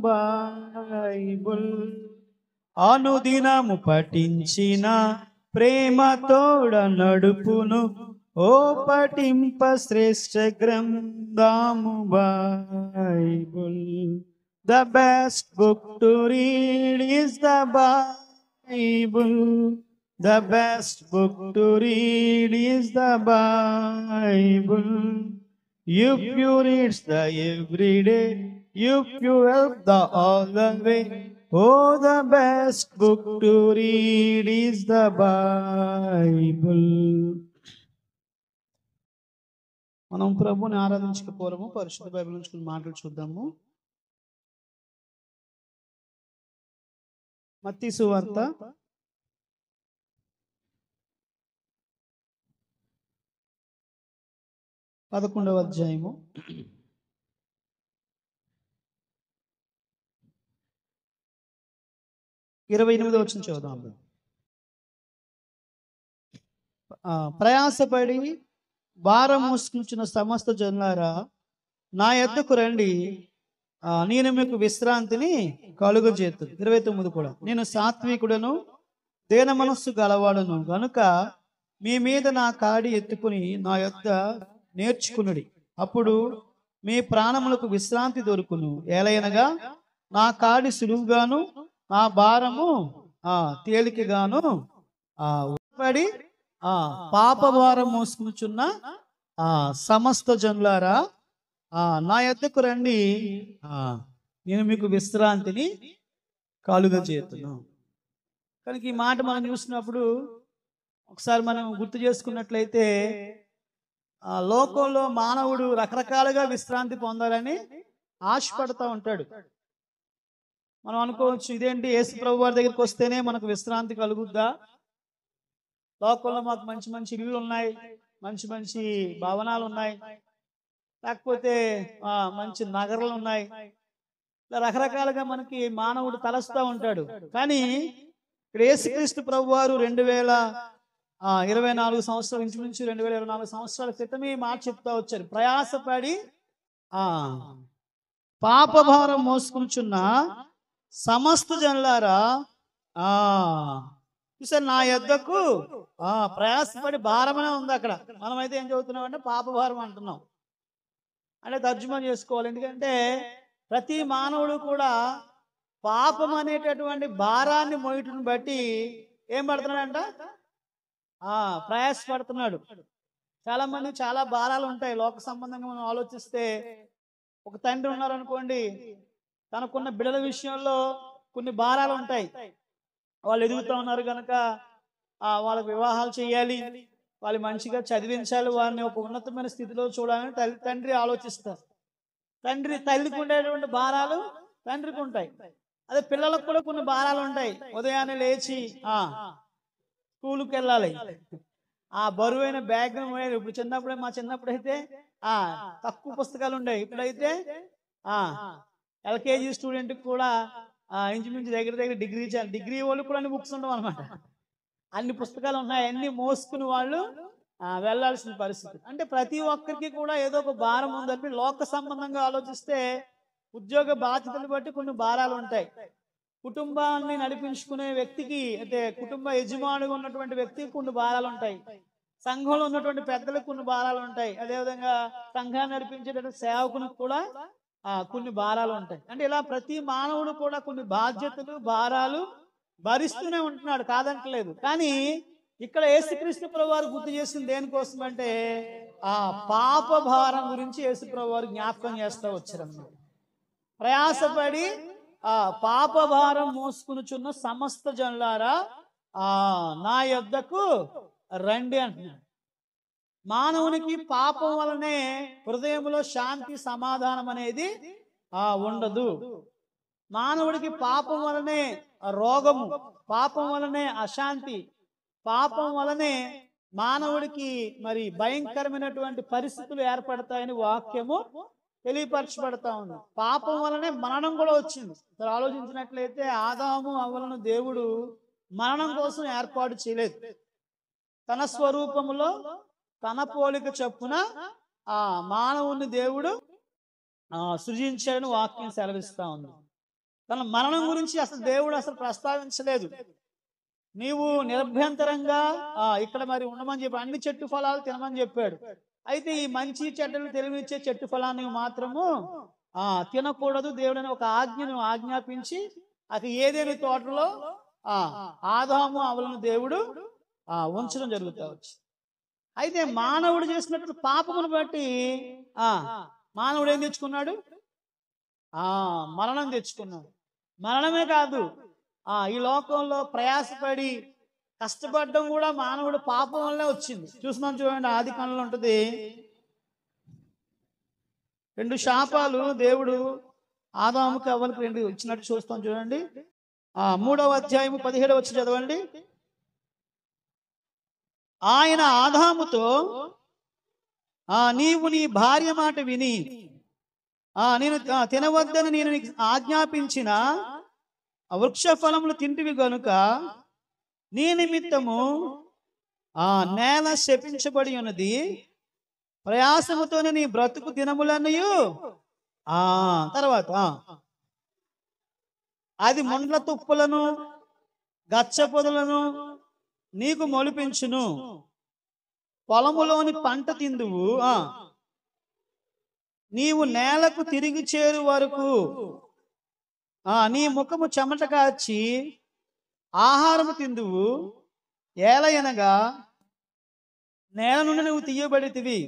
Bible అనుదినము పఠించిన ప్రేమ తోడ నడుపును ఓ పఠింప శ్రేష్ఠ గ్రంథము Bible. The best book to read is the Bible. The best book to read is the Bible. If you read the every day, if you help the all the way, oh, the best book to read is the Bible. మనం ప్రభుని ఆరాధించకపోవడము పరిశుద్ధ Bible నుంచి కొన్ని మాటలు చూద్దాము. మత్తయి సువార్త 11వ అధ్యాయము 28వ వచనం చదువుదాం. ప్రయాసపడి భారం మోసుకుంటున్న సమస్త జనులారా నా యొద్దకు రండి, నేను మీకు విశ్రాంతిని కలుగజేతును. 29 కూడా, నేను సాత్వికుడను దేన మనస్సు గలవాడను గనుక మీ మీద నా కాడి ఎత్తుకుని నా యొద్ద నేర్చుకునుడి, అప్పుడు మీ ప్రాణములకు విశ్రాంతి దొరుకును. ఏలయనగా నా కాడి సులువుగాను నా భారము తేలికగాను పడి పాప భారం మోసుకునుచున్న సమస్త జనులారా నా యొద్దకు రండి, నేను మీకు విశ్రాంతిని కలుగజేతును. కనుక ఈ మాట మనం చూసినప్పుడు ఒకసారి మనం గుర్తు చేసుకున్నట్లయితే లోకంలో మానవుడు రకరకాలుగా విశ్రాంతి పొందాలని ఆశపడతా ఉంటాడు. మనం అనుకోవచ్చు, ఇదేంటి యేసు ప్రభు వారి దగ్గరికి వస్తేనే మనకు విశ్రాంతి కలుగుద్దా? లోకంలో మాకు మంచి మంచి ఇళ్ళు ఉన్నాయి, మంచి మంచి భవనాలు ఉన్నాయి, లేకపోతే మంచి నగరాలు ఉన్నాయి, ఇలా రకరకాలుగా మనకి మానవుడు తలస్తూ ఉంటాడు. కానీ ఇక్కడ యేసుక్రీస్తు ప్రభు వారు 2024 సంవత్సరాల నుంచి 2024 సంవత్సరాల క్రితమే మాట చెప్తా వచ్చారు. ప్రయాసపడి పాపభారం మోసుకుంటున్న సమస్త జనులారా చూసారు నా యొద్దకు. ప్రయాసపడి భారమనే ఉంది అక్కడ. మనమైతే ఏం చదువుతున్నాం అంటే పాపభారం అంటున్నాం, అంటే తర్జుమా చేసుకోవాలి. ఎందుకంటే ప్రతి మానవుడు కూడా పాపం అనేటటువంటి భారాన్ని మోయటం బట్టి ఏం పడుతున్నాడంట? ప్రయాసపడుతున్నాడు. చాలా మంది చాలా భారాలు ఉంటాయి. లోక సంబంధంగా మనం ఆలోచిస్తే, ఒక తండ్రి ఉన్నారనుకోండి, తనకున్న బిడ్డల విషయంలో కొన్ని భారాలు ఉంటాయి. వాళ్ళు ఎదుగుతూ ఉన్నారు కనుక వాళ్ళకి వివాహాలు చేయాలి, వాళ్ళు మంచిగా చదివించాలి, వారిని ఒక ఉన్నతమైన స్థితిలో చూడాలని తండ్రి ఆలోచిస్తారు. తల్లికి ఉండేటువంటి భారాలు తండ్రికి ఉంటాయి. అదే పిల్లలకు కూడా కొన్ని భారాలు ఉంటాయి. ఉదయాన్నే లేచి స్కూల్కి వెళ్ళాలి, బరువైన బ్యాగ్. ఇప్పుడు మా చిన్నప్పుడు అయితే తక్కువ పుస్తకాలు ఉండేవి. ఇప్పుడైతే ఎల్కేజీ స్టూడెంట్కి కూడా ఇంచుమించు దగ్గర డిగ్రీ వాళ్ళు కూడా అన్ని బుక్స్ ఉండవు అనమాట. అన్ని పుస్తకాలు ఉన్నాయి, అన్ని మోసుకుని వాళ్ళు వెళ్లాల్సిన పరిస్థితి. అంటే ప్రతి ఒక్కరికి కూడా ఏదో ఒక భారం ఉందని లోక సంబంధంగా ఆలోచిస్తే ఉద్యోగ బాధ్యతలు బట్టి కొన్ని భారాలు ఉంటాయి. కుటుంబాన్ని నడిపించుకునే వ్యక్తికి, అంటే కుటుంబ యజమానిగా ఉన్నటువంటి వ్యక్తికి కొన్ని భారాలు ఉంటాయి. సంఘంలో ఉన్నటువంటి పెద్దలకు కొన్ని భారాలు ఉంటాయి. అదేవిధంగా సంఘాన్ని నడిపించేటటువంటి సేవకునికి కూడా కొన్ని భారాలు ఉంటాయి. అంటే ఇలా ప్రతి మానవుడు కూడా కొన్ని బాధ్యతలు భారాలు భరిస్తూనే ఉంటున్నాడు, కాదంటలేదు. కానీ ఇక్కడ యేసుక్రీస్తు ప్రభు వారు గుర్తు చేసింది దేనికోసం అంటే పాప భారం గురించి యేసు ప్రభు వారు జ్ఞాపకం చేస్తూ వచ్చారన్నమాట. ప్రయాసపడి పాప భారం మోసుకునుచున్న సమస్త జనులారా నా యొద్దకు రండి అంటున్నాడు. మానవునికి పాపం వలనే హృదయంలో శాంతి సమాధానం అనేది ఉండదు. మానవుడికి పాపం వలనే రోగము, పాపం వలనే అశాంతి, పాపం వలనే మానవుడికి మరి భయంకరమైనటువంటి పరిస్థితులు ఏర్పడతాయని వాక్యము తెలియపరచబడతా ఉంది. పాపం వలనే మరణం కూడా వచ్చింది. ఆలోచించినట్లయితే ఆదాము అవ్వలను దేవుడు మరణం కోసం ఏర్పాటు చేయలేదు. తన స్వరూపములో తన పోలిక చొప్పున మానవుని దేవుడు సృజించాడని వాక్యం సెలవిస్తా ఉంది. తన మరణం గురించి అసలు దేవుడు అసలు ప్రస్తావించలేదు. నీవు నిరభ్యంతరంగా ఇక్కడ మరి ఉండమని చెప్పి అన్ని చెట్టు ఫలాలు తినమని చెప్పాడు. అయితే ఈ మంచి చెడ్డలు తెలివిచ్చే చెట్టు ఫలాన్ని మాత్రము తినకూడదు దేవుడని ఒక ఆజ్ఞను ఆజ్ఞాపించి అది ఏదేని తోటలో ఆదాము అవలను దేవుడు ఉంచడం జరుగుతా వచ్చి. అయితే మానవుడు చేసినటువంటి పాపమును బట్టి మానవుడు ఏం తెచ్చుకున్నాడు? మరణం తెచ్చుకున్నాడు. మరణమే కాదు, ఈ లోకంలో ప్రయాసపడి కష్టపడడం కూడా మానవుడు పాపం వల్లే వచ్చింది. చూస్తున్నాం చూడండి, ఆది కాండంలో ఉంటుంది 2 శాపాలు దేవుడు ఆదాముకి అవ్వలకు 2 ఇచ్చినట్టు చూస్తాం చూడండి. 3వ అధ్యాయము 17వ వచనం చదవండి. ఆయన ఆదాముతో నీవు నీ భార్య మాట విని నేను తినవద్దని నేను నీకు ఆజ్ఞాపించిన వృక్ష ఫలములు తింటివి గనుక నీ నిమిత్తము నేల శపించబడి ఉన్నది, ప్రయాసముతోనే నీ బ్రతుకు దినములన్నయు తర్వాత అది ముండ్ల తుప్పులను గచ్చ పొదలను నీకు మొలిపించును, పొలములోని పంట తిందువు, నీవు నేలకు తిరిగి చేరు వరకు నీ ముఖము చెమట కాచి ఆహారము తిందువు, ఏలయనగా నేల నుండి నువ్వు తీయబడితివి,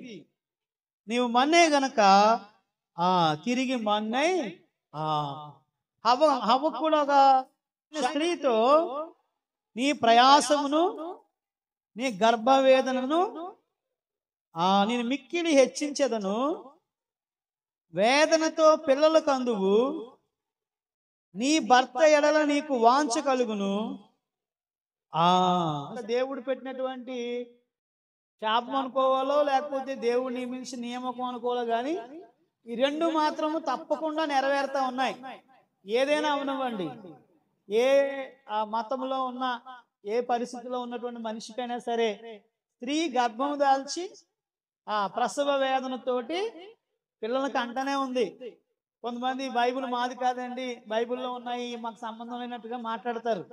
నీవు మన్నే గనక తిరిగి మన్నై. హవ్వ కూడా ఒక స్త్రీతో నీ ప్రయాసమును నీ గర్భవేదనను నేను మిక్కిలి హెచ్చించదను, వేదనతో పిల్లలు కందువు, నీ భర్త ఎడల నీకు వాంఛ కలుగును. దేవుడు పెట్టినటువంటి శాపం అనుకోవాలో లేకపోతే దేవుడు నియమించి నియామకం అనుకోవాలో కానీ ఈ 2 మాత్రము తప్పకుండా నెరవేరుతా ఉన్నాయి. ఏదైనా అవనివ్వండి, ఏ మతంలో ఉన్న ఏ పరిస్థితిలో ఉన్నటువంటి మనిషికైనా సరే స్త్రీ గర్భం దాల్చి ప్రసవ వేదనతోటి పిల్లలకి అంటనే ఉంది. కొంతమంది బైబిల్ మాది కాదండి, బైబిల్లో ఉన్నాయి, మాకు సంబంధం లేనట్టుగా మాట్లాడతారు.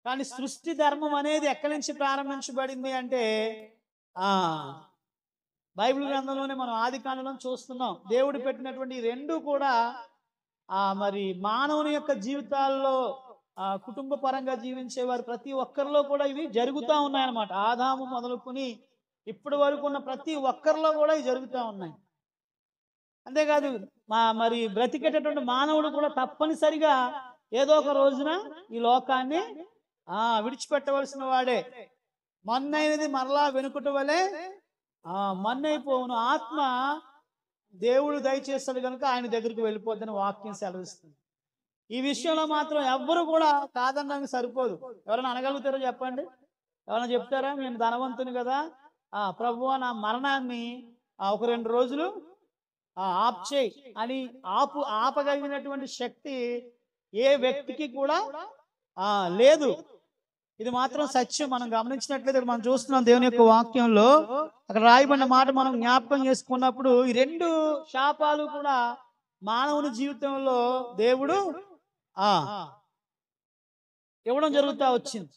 కానీ సృష్టి ధర్మం అనేది ఎక్కడి నుంచి ప్రారంభించబడింది అంటే బైబిల్ గ్రంథంలోనే మనం ఆది కాండంలో చూస్తున్నాం. దేవుడు పెట్టినటువంటి 2 కూడా మరి మానవుని యొక్క జీవితాల్లో కుటుంబ పరంగా జీవించేవారు ప్రతి ఒక్కరిలో కూడా ఇవి జరుగుతూ ఉన్నాయన్నమాట. ఆదాము మొదలుకొని ఇప్పటి వరకు ఉన్న ప్రతి ఒక్కరిలో కూడా ఇవి జరుగుతూ ఉన్నాయి. అంతేకాదు మరి బ్రతికేటటువంటి మానవుడు కూడా తప్పనిసరిగా ఏదో ఒక రోజున ఈ లోకాన్ని విడిచిపెట్టవలసిన వాడే. మన్నైనది మరలా వెనుకటి వలె మన్నైపోవును, ఆత్మ దేవుడు దయచేస్తాడు కనుక ఆయన దగ్గరికి వెళ్ళిపోద్దని వాక్యం సెలవిస్తుంది. ఈ విషయంలో మాత్రం ఎవ్వరు కూడా కాదనడానికి సరిపోదు. ఎవరైనా అనగలుగుతారో చెప్పండి? ఎవరైనా చెప్తారా? నేను ధనవంతుని కదా, ప్రభువా నా మరణాన్ని ఒక 2 రోజులు ఆప్ చేయి అని ఆపగలిగినటువంటి శక్తి ఏ వ్యక్తికి కూడా లేదు. ఇది మాత్రం సత్యం. మనం గమనించినట్లయితే మనం చూస్తున్నాం దేవుని యొక్క వాక్యంలో అక్కడ రాయబడిన మాట మనం జ్ఞాపకం చేసుకున్నప్పుడు ఈ 2 శాపాలు కూడా మానవుని జీవితంలో దేవుడు ఇవ్వడం జరుగుతూ వచ్చింది.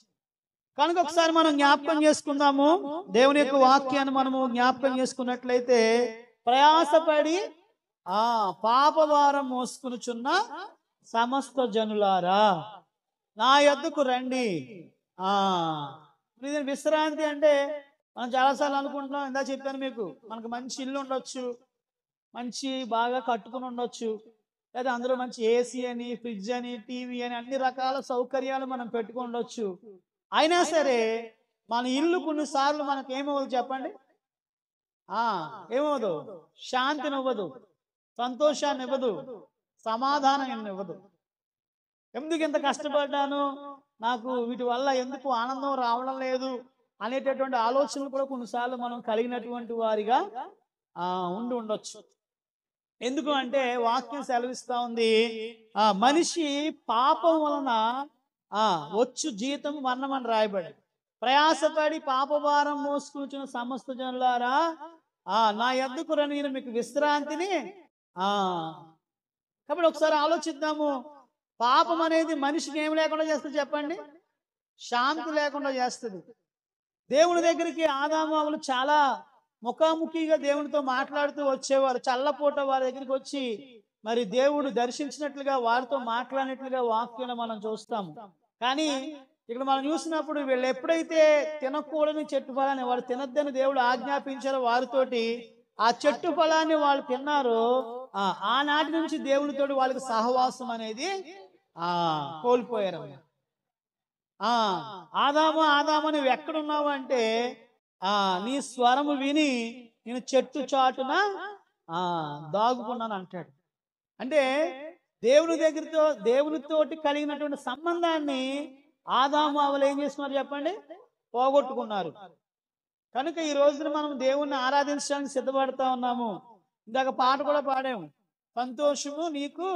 కనుక ఒకసారి మనం జ్ఞాపకం చేసుకుందాము. దేవుని యొక్క వాక్యాన్ని మనము జ్ఞాపకం చేసుకున్నట్లయితే ప్రయాసపడి పాపభారం మోసుకునుచున్న సమస్త జనులారా నా యొద్దకు రండి. విశ్రాంతి అంటే మనం చాలాసార్లు అనుకుంటున్నాం. ఇందా చెప్పాను మీకు, మనకు మంచి ఇల్లు ఉండొచ్చు, మంచి బాగా కట్టుకుని ఉండొచ్చు, లేదా అందులో మంచి ఏసీ అని ఫ్రిడ్జ్ అని టీవీ అని అన్ని రకాల సౌకర్యాలు మనం పెట్టుకుని ఉండొచ్చు. అయినా సరే మన ఇల్లు కొన్నిసార్లు మనకు ఏమవ్వదు చెప్పండి? ఏమవ్వదు, శాంతిని ఇవ్వదు, సంతోషాన్ని ఇవ్వదు, సమాధానం ఇవ్వదు. ఎందుకు ఇంత కష్టపడ్డాను, నాకు వీటి వల్ల ఎందుకు ఆనందం రావడం లేదు అనేటటువంటి ఆలోచనలు కూడా కొన్నిసార్లు మనం కలిగినటువంటి వారిగా ఉండొచ్చు. ఎందుకు అంటే వాక్యం సెలవిస్తా ఉంది, మనిషి పాపం వలన వచ్చు జీతం మరణం అని రాయబడి, ప్రయాసపడి పాపభారం మోసుకుంటున్న సమస్త జనులారా నా యొద్దకు రండి, నేను మీకు విశ్రాంతిని ఆ కాబట్టి ఒకసారి ఆలోచిద్దాము. పాపం అనేది మనిషికి ఏం లేకుండా చేస్తుంది చెప్పండి? శాంతి లేకుండా చేస్తుంది. దేవుని దగ్గరికి ఆదాము అవ్వలు చాలా ముఖాముఖిగా దేవునితో మాట్లాడుతూ వచ్చేవారు. చల్లపూట వారి దగ్గరికి వచ్చి మరి దేవుడు దర్శించినట్లుగా వారితో మాట్లాడినట్లుగా వాక్యంలో మనం చూస్తాము. కానీ ఇక్కడ మనం చూసినప్పుడు వీళ్ళు ఎప్పుడైతే తినకూడని చెట్టు ఫలాన్ని వారు తినొద్దని దేవుడు ఆజ్ఞాపించారో వారితోటి ఆ చెట్టు ఫలాన్ని వాళ్ళు తిన్నారో ఆనాటి నుంచి దేవునితోటి వాళ్ళకి సహవాసం అనేది కోల్పోయారు. ఆదాము ఆదాము నువ్వు ఎక్కడున్నావు అంటే నీ స్వరము విని నేను చెట్టు చాటున దాగుకున్నాను అంటాడు. అంటే దేవునితోటి కలిగినటువంటి సంబంధాన్ని ఆదాము అవ్వలు ఏం చేస్తున్నారు చెప్పండి? పోగొట్టుకున్నారు. కనుక ఈ రోజున మనం దేవుణ్ణి ఆరాధించడానికి సిద్ధపడతా ఉన్నాము. ఇందాక పాట కూడా పాడాము, సంతోషము నీకు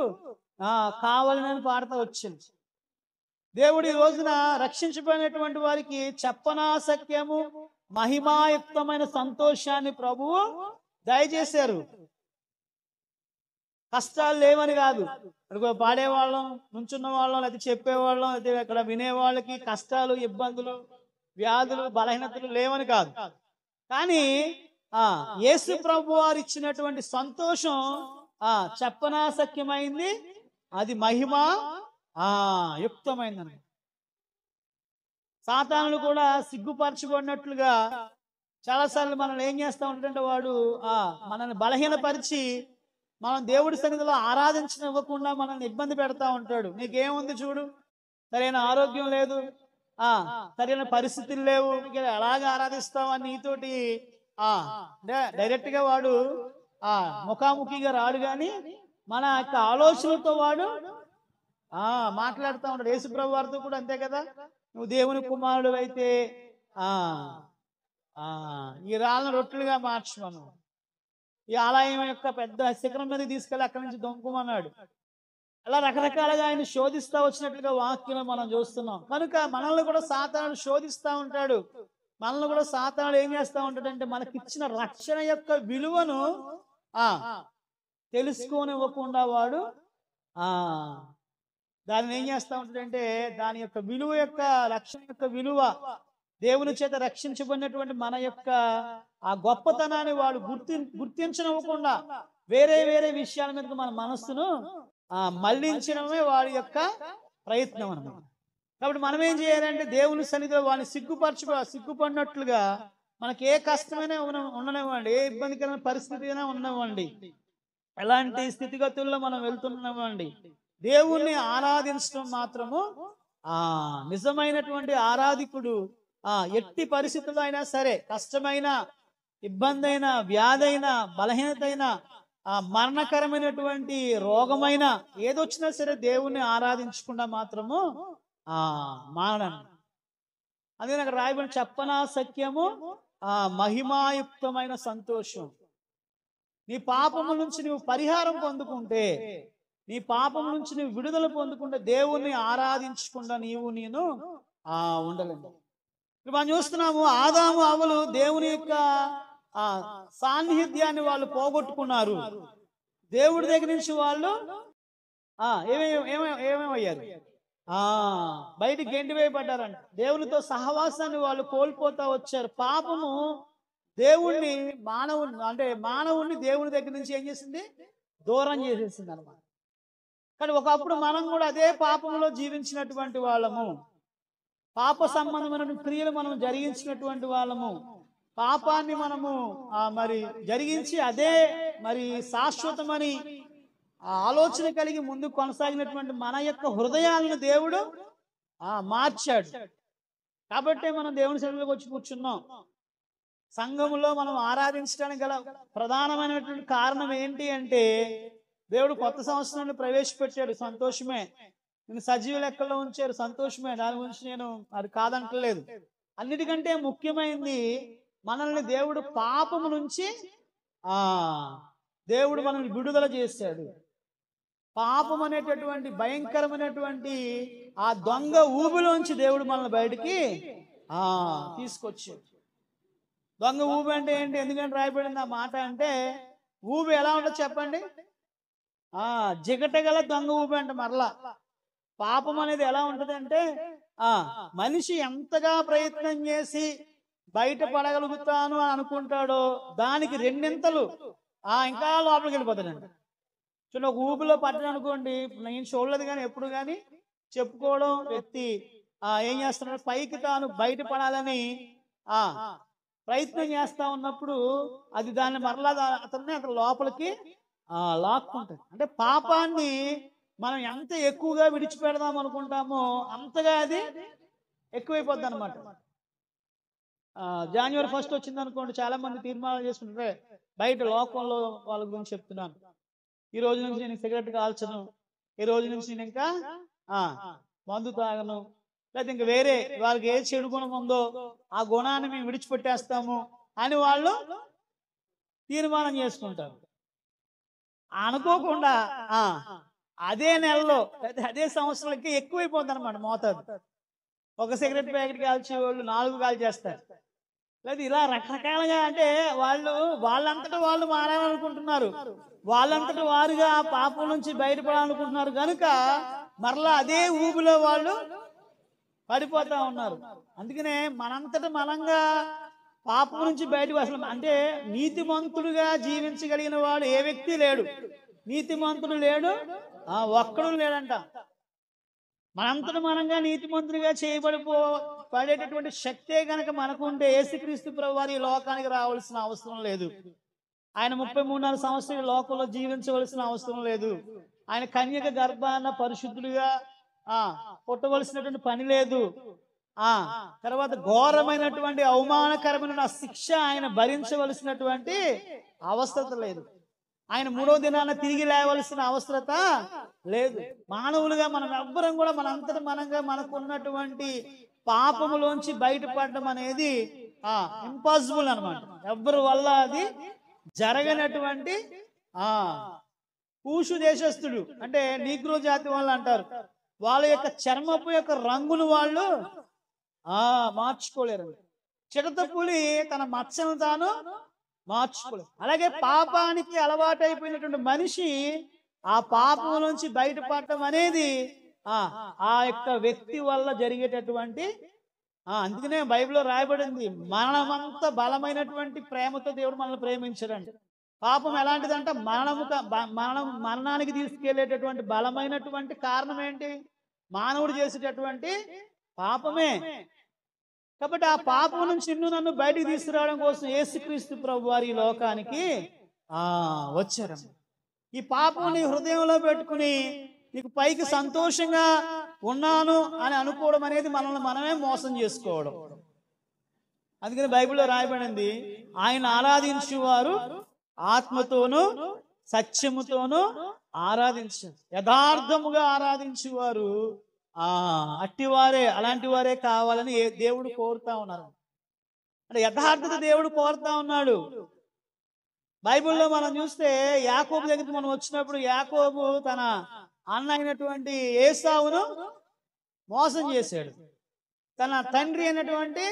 కావాలని పాడుతూ వచ్చింది. దేవుడు ఈ రోజున రక్షించబడినటువంటి వారికి చెప్పనాశక్యము మహిమాయుక్తమైన సంతోషాన్ని ప్రభువు దయచేశారు. కష్టాలు లేవని కాదు, ఇక్కడ పాడేవాళ్ళం, నుంచున్న వాళ్ళం, లేకపోతే చెప్పేవాళ్ళం, అయితే ఇక్కడ వినేవాళ్ళకి కష్టాలు, ఇబ్బందులు, వ్యాధులు, బలహీనతలు లేవని కాదు. కానీ యేసు ప్రభు వారు ఇచ్చినటువంటి సంతోషం చెప్పనాశక్యమైంది, అది మహిమ యుక్తమైందని. సాతానులు కూడా సిగ్గుపరచబడినట్లుగా చాలాసార్లు మనల్ని ఏం చేస్తూ ఉంటాడంటే వాడు మనల్ని బలహీనపరిచి మనం దేవుడి సన్నిధిలో ఆరాధించనివ్వకుండా మనల్ని ఇబ్బంది పెడతా ఉంటాడు. నీకేముంది చూడు, సరైన ఆరోగ్యం లేదు, సరైన పరిస్థితులు లేవు, ఎలాగ ఆరాధిస్తావని నీతోటి డైరెక్ట్ గా వాడు ముఖాముఖిగా రాడు, కానీ మన యొక్క ఆలోచనలతో వాడు మాట్లాడుతూ ఉంటాడు. యేసుప్రభు వారితో కూడా అంతే కదా, నువ్వు దేవుని కుమారుడు అయితే ఈ రాళ్ళను రొట్టెలుగా మార్చమను, ఈ ఆలయం యొక్క పెద్ద శిఖరం మీద తీసుకెళ్ళి అక్కడి నుంచి దొంకుమన్నాడు. అలా రకరకాలుగా ఆయన శోధిస్తా వచ్చినట్లుగా వాక్యంలో మనం చూస్తున్నాం. కనుక మనల్ని కూడా సాతానుడు శోధిస్తా ఉంటాడు. మనల్ని కూడా సాతానుడు ఏం చేస్తా ఉంటాడంటే మనకిచ్చిన రక్షణ యొక్క విలువను తెలుసుకోనివ్వకుండా వాడు దాన్ని ఏం చేస్తా ఉంటాడంటే దాని యొక్క విలువ యొక్క రక్షణ యొక్క విలువ, దేవుని చేత రక్షించబడినటువంటి మన యొక్క గొప్పతనాన్ని వాడు గుర్తించనివ్వకుండా వేరే వేరే విషయాల మీద మన మనస్సును మళ్లించడమే వాడి యొక్క ప్రయత్నం అన్నమాట. కాబట్టి మనం ఏం చేయాలంటే దేవుని సన్నిధిలో వాడిని సిగ్గుపడినట్లుగా మనకి ఏ కష్టమైనా ఉండనివ్వండి, ఏ ఇబ్బందికరమైన పరిస్థితి అయినా ఉండనివ్వండి, ఎలాంటి స్థితిగతుల్లో మనం వెళ్తున్నామండి, దేవుణ్ణి ఆరాధించడం మాత్రము నిజమైనటువంటి ఆరాధికుడు ఎట్టి పరిస్థితుల్లో అయినా సరే, కష్టమైన, ఇబ్బంది అయినా, వ్యాధి అయినా, బలహీనత అయినా, మరణకరమైనటువంటి రోగమైన ఏదొచ్చినా సరే దేవుణ్ణి ఆరాధించకుండా మాత్రము మానను. అదే నాకు రాయబడిన చెప్పనా సత్యము మహిమాయుక్తమైన సంతోషం. నీ పాపము నుంచి నువ్వు పరిహారం పొందుకుంటే, నీ పాపం నుంచి నువ్వు విడుదల పొందుకుంటే దేవుణ్ణి ఆరాధించకుండా నేను ఉండలేను. మనం చూస్తున్నాము ఆదాము అవ్వలు దేవుని యొక్క సాన్నిహిత్యాన్ని వాళ్ళు పోగొట్టుకున్నారు. దేవుడి దగ్గర నుంచి వాళ్ళు ఏమేమయ్యారు? బయటికి గెంటి వేయబడ్డారంట. దేవునితో సహవాసాన్ని వాళ్ళు కోల్పోతా వచ్చారు. పాపము దేవుణ్ణి మానవుణ్ణి దేవుని దగ్గర నుంచి ఏం చేసింది? దూరం చేసేసింది అనమాట. కానీ ఒకప్పుడు మనం కూడా అదే పాపంలో జీవించినటువంటి వాళ్ళము, పాప సంబంధమైన క్రియలు మనం జరిగించినటువంటి వాళ్ళము, పాపాన్ని మనము మరి జరిగించి అదే మరి శాశ్వతమని ఆలోచన కలిగి ముందు కొనసాగినటువంటి మన యొక్క హృదయాలను దేవుడు మార్చాడు. కాబట్టి మనం దేవుని సన్నిధిలోకి వచ్చి కూర్చున్నాం. సంఘములో మనం ఆరాధించడానికి గల ప్రధానమైనటువంటి కారణం ఏంటి అంటే దేవుడు కొత్త సంవత్సరాన్ని ప్రవేశపెట్టాడు, సంతోషమే. నేను సజీవ లెక్కల్లో ఉంచారు, సంతోషమే. దాని గురించి నేను అది కాదంటలేదు. అన్నిటికంటే ముఖ్యమైనది మనల్ని దేవుడు పాపము నుంచి దేవుడు మనల్ని విడుదల చేశాడు. పాపం అనేటటువంటి భయంకరమైనటువంటి ఆ దొంగ ఊబిలోంచి దేవుడు మనల్ని బయటికి తీసుకొచ్చాడు. దొంగ ఊబి అంటే ఏంటి? ఎందుకంటే రాయబడింది ఆ మాట అంటే, ఊబి ఎలా ఉంటుందో చెప్పండి? జిగటగల దొంగ ఊపి అంట. మరలా పాపం అనేది ఎలా ఉంటది అంటే, మనిషి ఎంతగా ప్రయత్నం చేసి బయటపడగలుగుతాను అని అనుకుంటాడో దానికి రెండింతలు ఇంకా లోపలికి వెళ్ళిపోతాడండి. చూడండి, ఒక ఊపిలో పట్టడం అనుకోండి, నేను చూడలేదు కానీ ఎప్పుడు కానీ చెప్పుకోవడం, వ్యక్తి ఏం చేస్తున్నాడు, పైకి తాను బయటపడాలని ప్రయత్నం చేస్తా ఉన్నప్పుడు అది దాన్ని మరలా అతన్ని లోపలికి లాక్కుంటాడు. అంటే పాపాన్ని మనం ఎంత ఎక్కువగా విడిచిపెడదాం అనుకుంటామో అంతగా అది ఎక్కువైపోద్ది అనమాట. January 1 వచ్చింది అనుకోండి, చాలా మంది తీర్మానాలు చేసుకుంటే, బయట లోకంలో వాళ్ళ గురించి చెప్తున్నాను, ఈ రోజు నుంచి నేను సిగరెట్ కాల్చను, ఈ రోజు నుంచి నేను ఇంకా మందు తాగను, లేదా ఇంకా వేరే వాళ్ళకి ఏ చెడు గుణం ఉందో ఆ గుణాన్ని మేము విడిచిపెట్టేస్తాము అని వాళ్ళు తీర్మానం చేసుకుంటారు. అనుకోకుండా అదే నెలలో అదే సంవత్సరాలకి ఎక్కువైపోతుంది అనమాట మోతాదు. ఒక సిగరెట్ ప్యాకెట్ కాల్చే వాళ్ళు 4 కాల్ చేస్తారు. లేదా ఇలా రకరకాలుగా, అంటే వాళ్ళంతటా వాళ్ళు మారాలనుకుంటున్నారు, వాళ్ళంతటా వారుగా ఆ పాపం నుంచి బయటపడాలనుకుంటున్నారు కనుక మరలా అదే ఊబిలో వాళ్ళు పడిపోతా ఉన్నారు. అందుకనే మనంతట మనంగా పాపం నుంచి బయటకు అసలు, అంటే నీతిమంతుడుగా జీవించగలిగిన వాడు ఏ వ్యక్తి లేడు, నీతిమంతుడు లేడు, ఒక్కడు లేడంట. మనంతట మనంగా నీతిమంతుడిగా పడేటటువంటి శక్తే కనుక మనకుంటే యేసుక్రీస్తు ప్రభువారు ఈ లోకానికి రావాల్సిన అవసరం లేదు. ఆయన 33 సంవత్సరాలు లోకంలో జీవించవలసిన అవసరం లేదు. ఆయన కన్యక గర్భాన పరిశుద్ధుడిగా పుట్టవలసినటువంటి పని లేదు. తర్వాత ఘోరమైనటువంటి అవమానకరమైన శిక్ష ఆయన భరించవలసినటువంటి అవసరం లేదు. ఆయన 3వ దినాన తిరిగి లేవలసిన అవసరత లేదు. మానవులుగా మనం ఎవ్వరం కూడా మనంతట మనంగా మనకున్నటువంటి పాపములోంచి బయటపడడం అనేది ఇంపాసిబుల్ అనమాట. ఎవ్వరి వల్ల అది జరగనటువంటి కూషు దేశస్థుడు, అంటే నీగ్రో జాతి వాళ్ళు అంటారు, వాళ్ళ యొక్క చర్మపు యొక్క రంగును వాళ్ళు మార్చుకోలేరు. చిడత పులి తన మచ్చను తాను మార్చుకోలేదు. అలాగే పాపానికి అలవాటైపోయినటువంటి మనిషి ఆ పాపం నుంచి బయటపడటం అనేది ఆ యొక్క వ్యక్తి వల్ల జరిగేటటువంటి, అందుకనే బైబిల్లో రాయబడింది, మరణమంత బలమైనటువంటి ప్రేమతో దేవుడు మనల్ని ప్రేమించాడండి. పాపం ఎలాంటిదంటే మరణానికి తీసుకెళ్లేటటువంటి బలమైనటువంటి కారణం ఏంటి? మానవుడు చేసేటటువంటి పాపమే. కాబట్టి ఆ పాపం నుంచి నన్ను బయటికి తీసుకురావడం కోసం యేసుక్రీస్తు ప్రభువారు ఈ లోకానికి వచ్చారు. ఈ పాపం నీ హృదయంలో పెట్టుకుని నీకు పైకి సంతోషంగా ఉన్నాను అని అనుకోవడం అనేది మనల్ని మనమే మోసం చేసుకోవడం. అందుకని బైబిల్లో రాయబడింది, ఆయన ఆరాధించేవారు ఆత్మతోనూ సత్యముతోనూ ఆరాధించారు, యథార్థముగా ఆరాధించేవారు అట్టివారే, అలాంటి వారే కావాలని దేవుడు కోరుతా ఉన్నారు. అంటే యథార్థత దేవుడు కోరుతా ఉన్నాడు. బైబిల్లో మనం చూస్తే యాకోబు దగ్గరికి మనం వచ్చినప్పుడు, యాకోబు తన అన్న అయినటువంటి ఏసావును మోసం చేశాడు. తన తండ్రి అయినటువంటి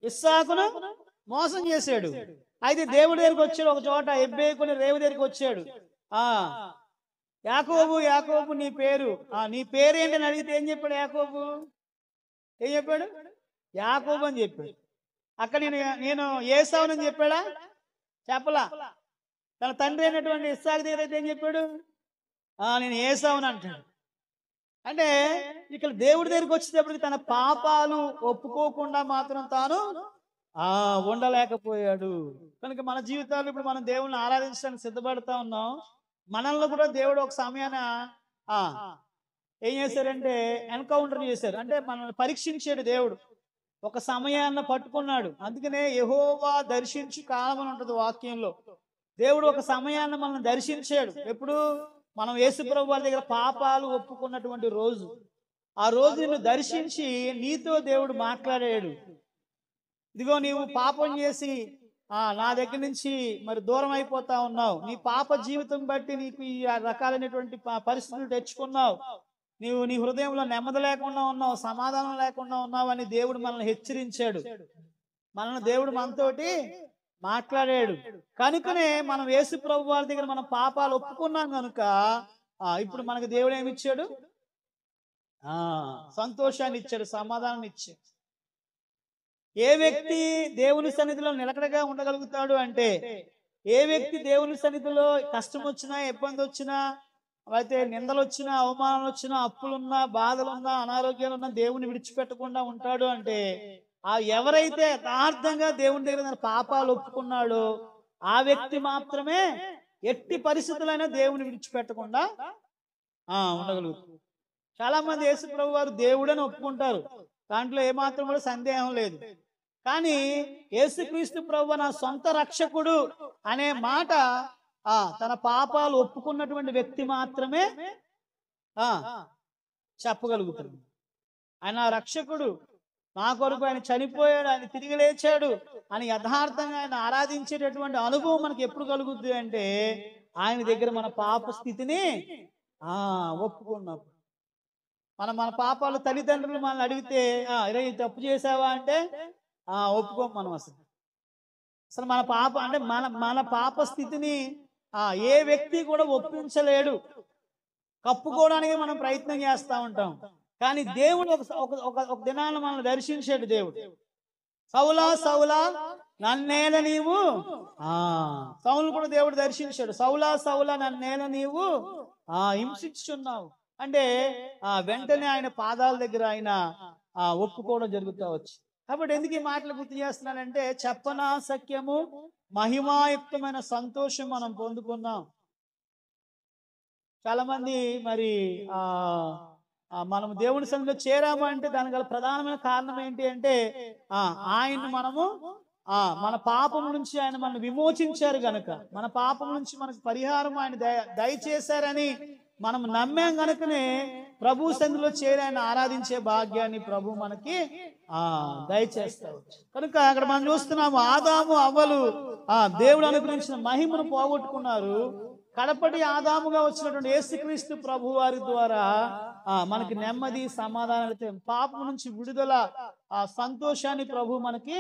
ఇస్సాకును మోసం చేశాడు. అయితే దేవుడి దగ్గరికి వచ్చాడు, ఒక చోట ఎబ్బేకుని రేవు దగ్గరికి వచ్చాడు. యాకోబు, యాకోబు నీ పేరు ఏంటని అడిగితే ఏం చెప్పాడు యాకోబు? ఏం చెప్పాడు? యాకోబు అని చెప్పాడు. అక్కడ నేను ఏసావునని చెప్పాడా? చెప్పలా. తన తండ్రి అయినటువంటి ఇస్సాకు దగ్గర అయితే ఏం చెప్పాడు? నేను ఏసావుని అంటాడు. అంటే ఇక్కడ దేవుడి దగ్గరికి వచ్చేటప్పటికి తన పాపాలు ఒప్పుకోకుండా మాత్రం తాను ఉండలేకపోయాడు. కనుక మన జీవితాలు ఇప్పుడు మనం దేవుడిని ఆరాధించడానికి సిద్ధపడతా ఉన్నాం. మనల్ని కూడా దేవుడు ఒక సమయాన ఏం చేశారంటే ఎన్కౌంటర్ చేశారు, అంటే మనల్ని పరీక్షించాడు దేవుడు. ఒక సమయాన్ని పట్టుకున్నాడు. అందుకనే యెహోవా దర్శించు కాలం అని ఉంటుంది వాక్యంలో. దేవుడు ఒక సమయాన్ని మనల్ని దర్శించాడు. ఎప్పుడు? మనం యేసుప్రభు వారి దగ్గర పాపాలు ఒప్పుకున్నటువంటి రోజు. ఆ రోజు నిన్ను దర్శించి నీతో దేవుడు మాట్లాడాడు. ఇదిగో నీవు పాపం చేసి నా దగ్గర నుంచి మరి దూరం అయిపోతా ఉన్నావు, నీ పాప జీవితం బట్టి నీకు ఈ రకాలైనటువంటి పరిస్థితులు తెచ్చుకున్నావు, నీవు నీ హృదయంలో నెమ్మది లేకుండా ఉన్నావు, సమాధానం లేకుండా ఉన్నావు అని దేవుడు మనల్ని హెచ్చరించాడు. మనల్ని దేవుడు మనతోటి మాట్లాడాడు. కనుకనే మనం యేసు ప్రభు వారి దగ్గర మన పాపాలు ఒప్పుకున్నాం కనుక ఇప్పుడు మనకు దేవుడు ఏమి ఇచ్చాడు? సంతోషాన్ని ఇచ్చాడు, సమాధానాన్ని ఇచ్చాడు. ఏ వ్యక్తి దేవుని సన్నిధిలో నిలకడగా ఉండగలుగుతాడు అంటే, ఏ వ్యక్తి దేవుని సన్నిధిలో కష్టం వచ్చినా, ఇబ్బంది వచ్చినా, అయితే నిందలు వచ్చినా, అవమానాలు వచ్చినా, అప్పులున్నా, బాధలున్నా, అనారోగ్యాలున్నా దేవుని విడిచిపెట్టకుండా ఉంటాడు అంటే, ఎవరైతే యథార్థంగా దేవుని దగ్గర తన పాపాలు ఒప్పుకున్నాడో ఆ వ్యక్తి మాత్రమే ఎట్టి పరిస్థితులైనా దేవుని విడిచిపెట్టకుండా ఉండగలుగుతాడు. చాలా మంది యేసు ప్రభు వారు దేవుడని ఒప్పుకుంటారు, దాంట్లో ఏమాత్రం కూడా సందేహం లేదు. కానీ యేసుక్రీస్తు ప్రభు నా సొంత రక్షకుడు అనే మాట తన పాపాలు ఒప్పుకున్నటువంటి వ్యక్తి మాత్రమే చెప్పగలుగుతాడు. ఆయన రక్షకుడు, నా కొరకు ఆయన చనిపోయాడు, ఆయన తిరిగి లేచాడు అని యథార్థంగా ఆయన ఆరాధించేటటువంటి అనుభవం మనకి ఎప్పుడు కలుగుద్ది అంటే, ఆయన దగ్గర మన పాప స్థితిని ఒప్పుకున్నప్పుడు. మన పాపాలు తల్లిదండ్రులు మనల్ని అడిగితే తప్పు చేసావా అంటే ఒప్పుకోం మనం. అసలు మన పాప అంటే మన పాప స్థితిని ఏ వ్యక్తి కూడా ఒప్పించలేడు. కప్పుకోవడానికి మనం ప్రయత్నం చేస్తూ ఉంటాం. కానీ దేవుడు ఒక దినాన్ని మనల్ని దర్శించాడు. దేవుడు, సౌలా సౌలా నన్నేల నీవు, సౌలు కూడా దేవుడు దర్శించాడు. సౌలా సౌలా నన్నేల నీవు హింసించుచున్నావు అంటే వెంటనే ఆయన పాదాల దగ్గర ఆయన ఒప్పుకోవడం జరుగుతూ వచ్చి. కాబట్టి ఎందుకు ఈ మాటలు గుర్తు చేస్తున్నానంటే, చెప్పనా సఖ్యము మహిమాయుక్తమైన సంతోషం మనం పొందుకున్నాం. చాలా మంది మరి మనం దేవుని సన్నిధిలో చేరాము అంటే దానికి గల ప్రధానమైన కారణం ఏంటి అంటే, ఆయన మనము మన పాపం నుంచి ఆయన మనం విమోచించారు గనుక, మన పాపం నుంచి మనకు పరిహారం ఆయన దయచేశారని మనం నమ్మాం గనుకనే ప్రభు సన్నిధిలో చేరి ఆయన ఆరాధించే భాగ్యాన్ని ప్రభు మనకి దయచేస్తారు. కనుక అక్కడ మనం చూస్తున్నాము, ఆదాము అవ్వలు దేవుడు అనుగ్రహించిన మహిమను పోగొట్టుకున్నారు. కడపటి ఆదాముగా వచ్చినటువంటి యేసుక్రీస్తు ప్రభు వారి ద్వారా మనకి నెమ్మది, సమాధానం, పాపం నుంచి విడుదల, సంతోషాన్ని ప్రభు మనకి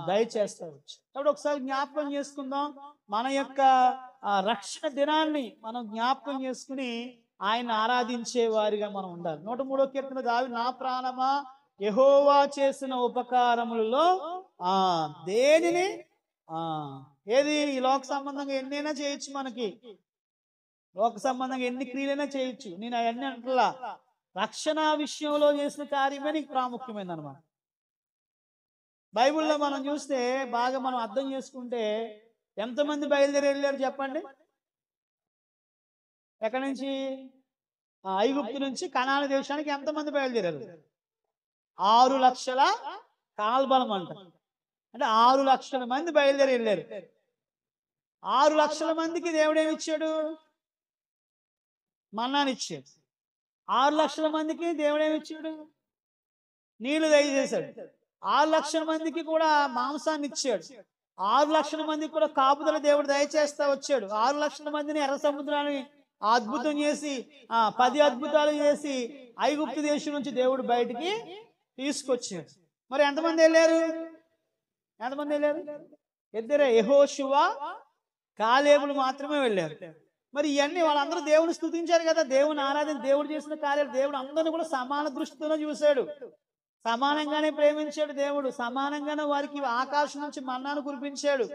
దయచేస్తారు. కాబట్టి ఒకసారి జ్ఞాపకం చేసుకుందాం, మన యొక్క రక్షణ దినాన్ని మనం జ్ఞాపకం చేసుకుని ఆయన ఆరాధించే వారిగా మనం ఉండాలి. 103వ కీర్తన దావీదు, నా ప్రాణమా యెహోవా చేసిన ఉపకారములలో దేనిని ఏది ఈ లోక సంబంధంగా ఎన్నైనా చేయొచ్చు, మనకి లోక సంబంధంగా ఎన్ని క్రియలైనా చేయొచ్చు, నేను అవన్నీ అంటలా. రక్షణ విషయంలో చేసిన కార్యమే నీకు ప్రాముఖ్యమైంది అనమాట. బైబిల్లో మనం చూస్తే బాగా మనం అర్థం చేసుకుంటే, ఎంతమంది బయలుదేరి వెళ్ళారు చెప్పండి? ఎక్కడి నుంచి? ఐగుప్తు నుంచి కనాను దేశానికి ఎంతమంది బయలుదేరారు? 6 లక్షల కాల్బలం అంట. అంటే 6 లక్షల మంది బయలుదేరి వెళ్ళారు. 6 లక్షల మందికి దేవుడు ఏమి ఇచ్చాడు? మన్నాని ఇచ్చాడు. 6 లక్షల మందికి దేవుడు ఏమి ఇచ్చాడు? నీళ్లు దయచేశాడు. 6 లక్షల మందికి కూడా మాంసాన్ని ఇచ్చాడు. 6 లక్షల మందికి కూడా కాపుదల దేవుడు దయచేస్తా వచ్చాడు. 6 లక్షల మందిని ఎర్ర సముద్రాన్ని అద్భుతం చేసి 10 అద్భుతాలు చేసి ఐగుప్తు దేశం నుంచి దేవుడు బయటికి తీసుకొచ్చాడు. మరి ఎంతమంది వెళ్ళారు? ఇద్దరే, యెహోషువ, కాలేబులు మాత్రమే వెళ్ళారు. మరి ఇవన్నీ వాళ్ళందరూ దేవుని స్తుతించారు కదా, దేవుని ఆరాధన, దేవుడు చేసిన కార్యాలు, దేవుడు అందరిని కూడా సమాన దృష్టితోనే చూశాడు, సమానంగానే ప్రేమించాడు. దేవుడు సమానంగానే వారికి ఆకాశం నుంచి మన్నాను కురిపించాడు.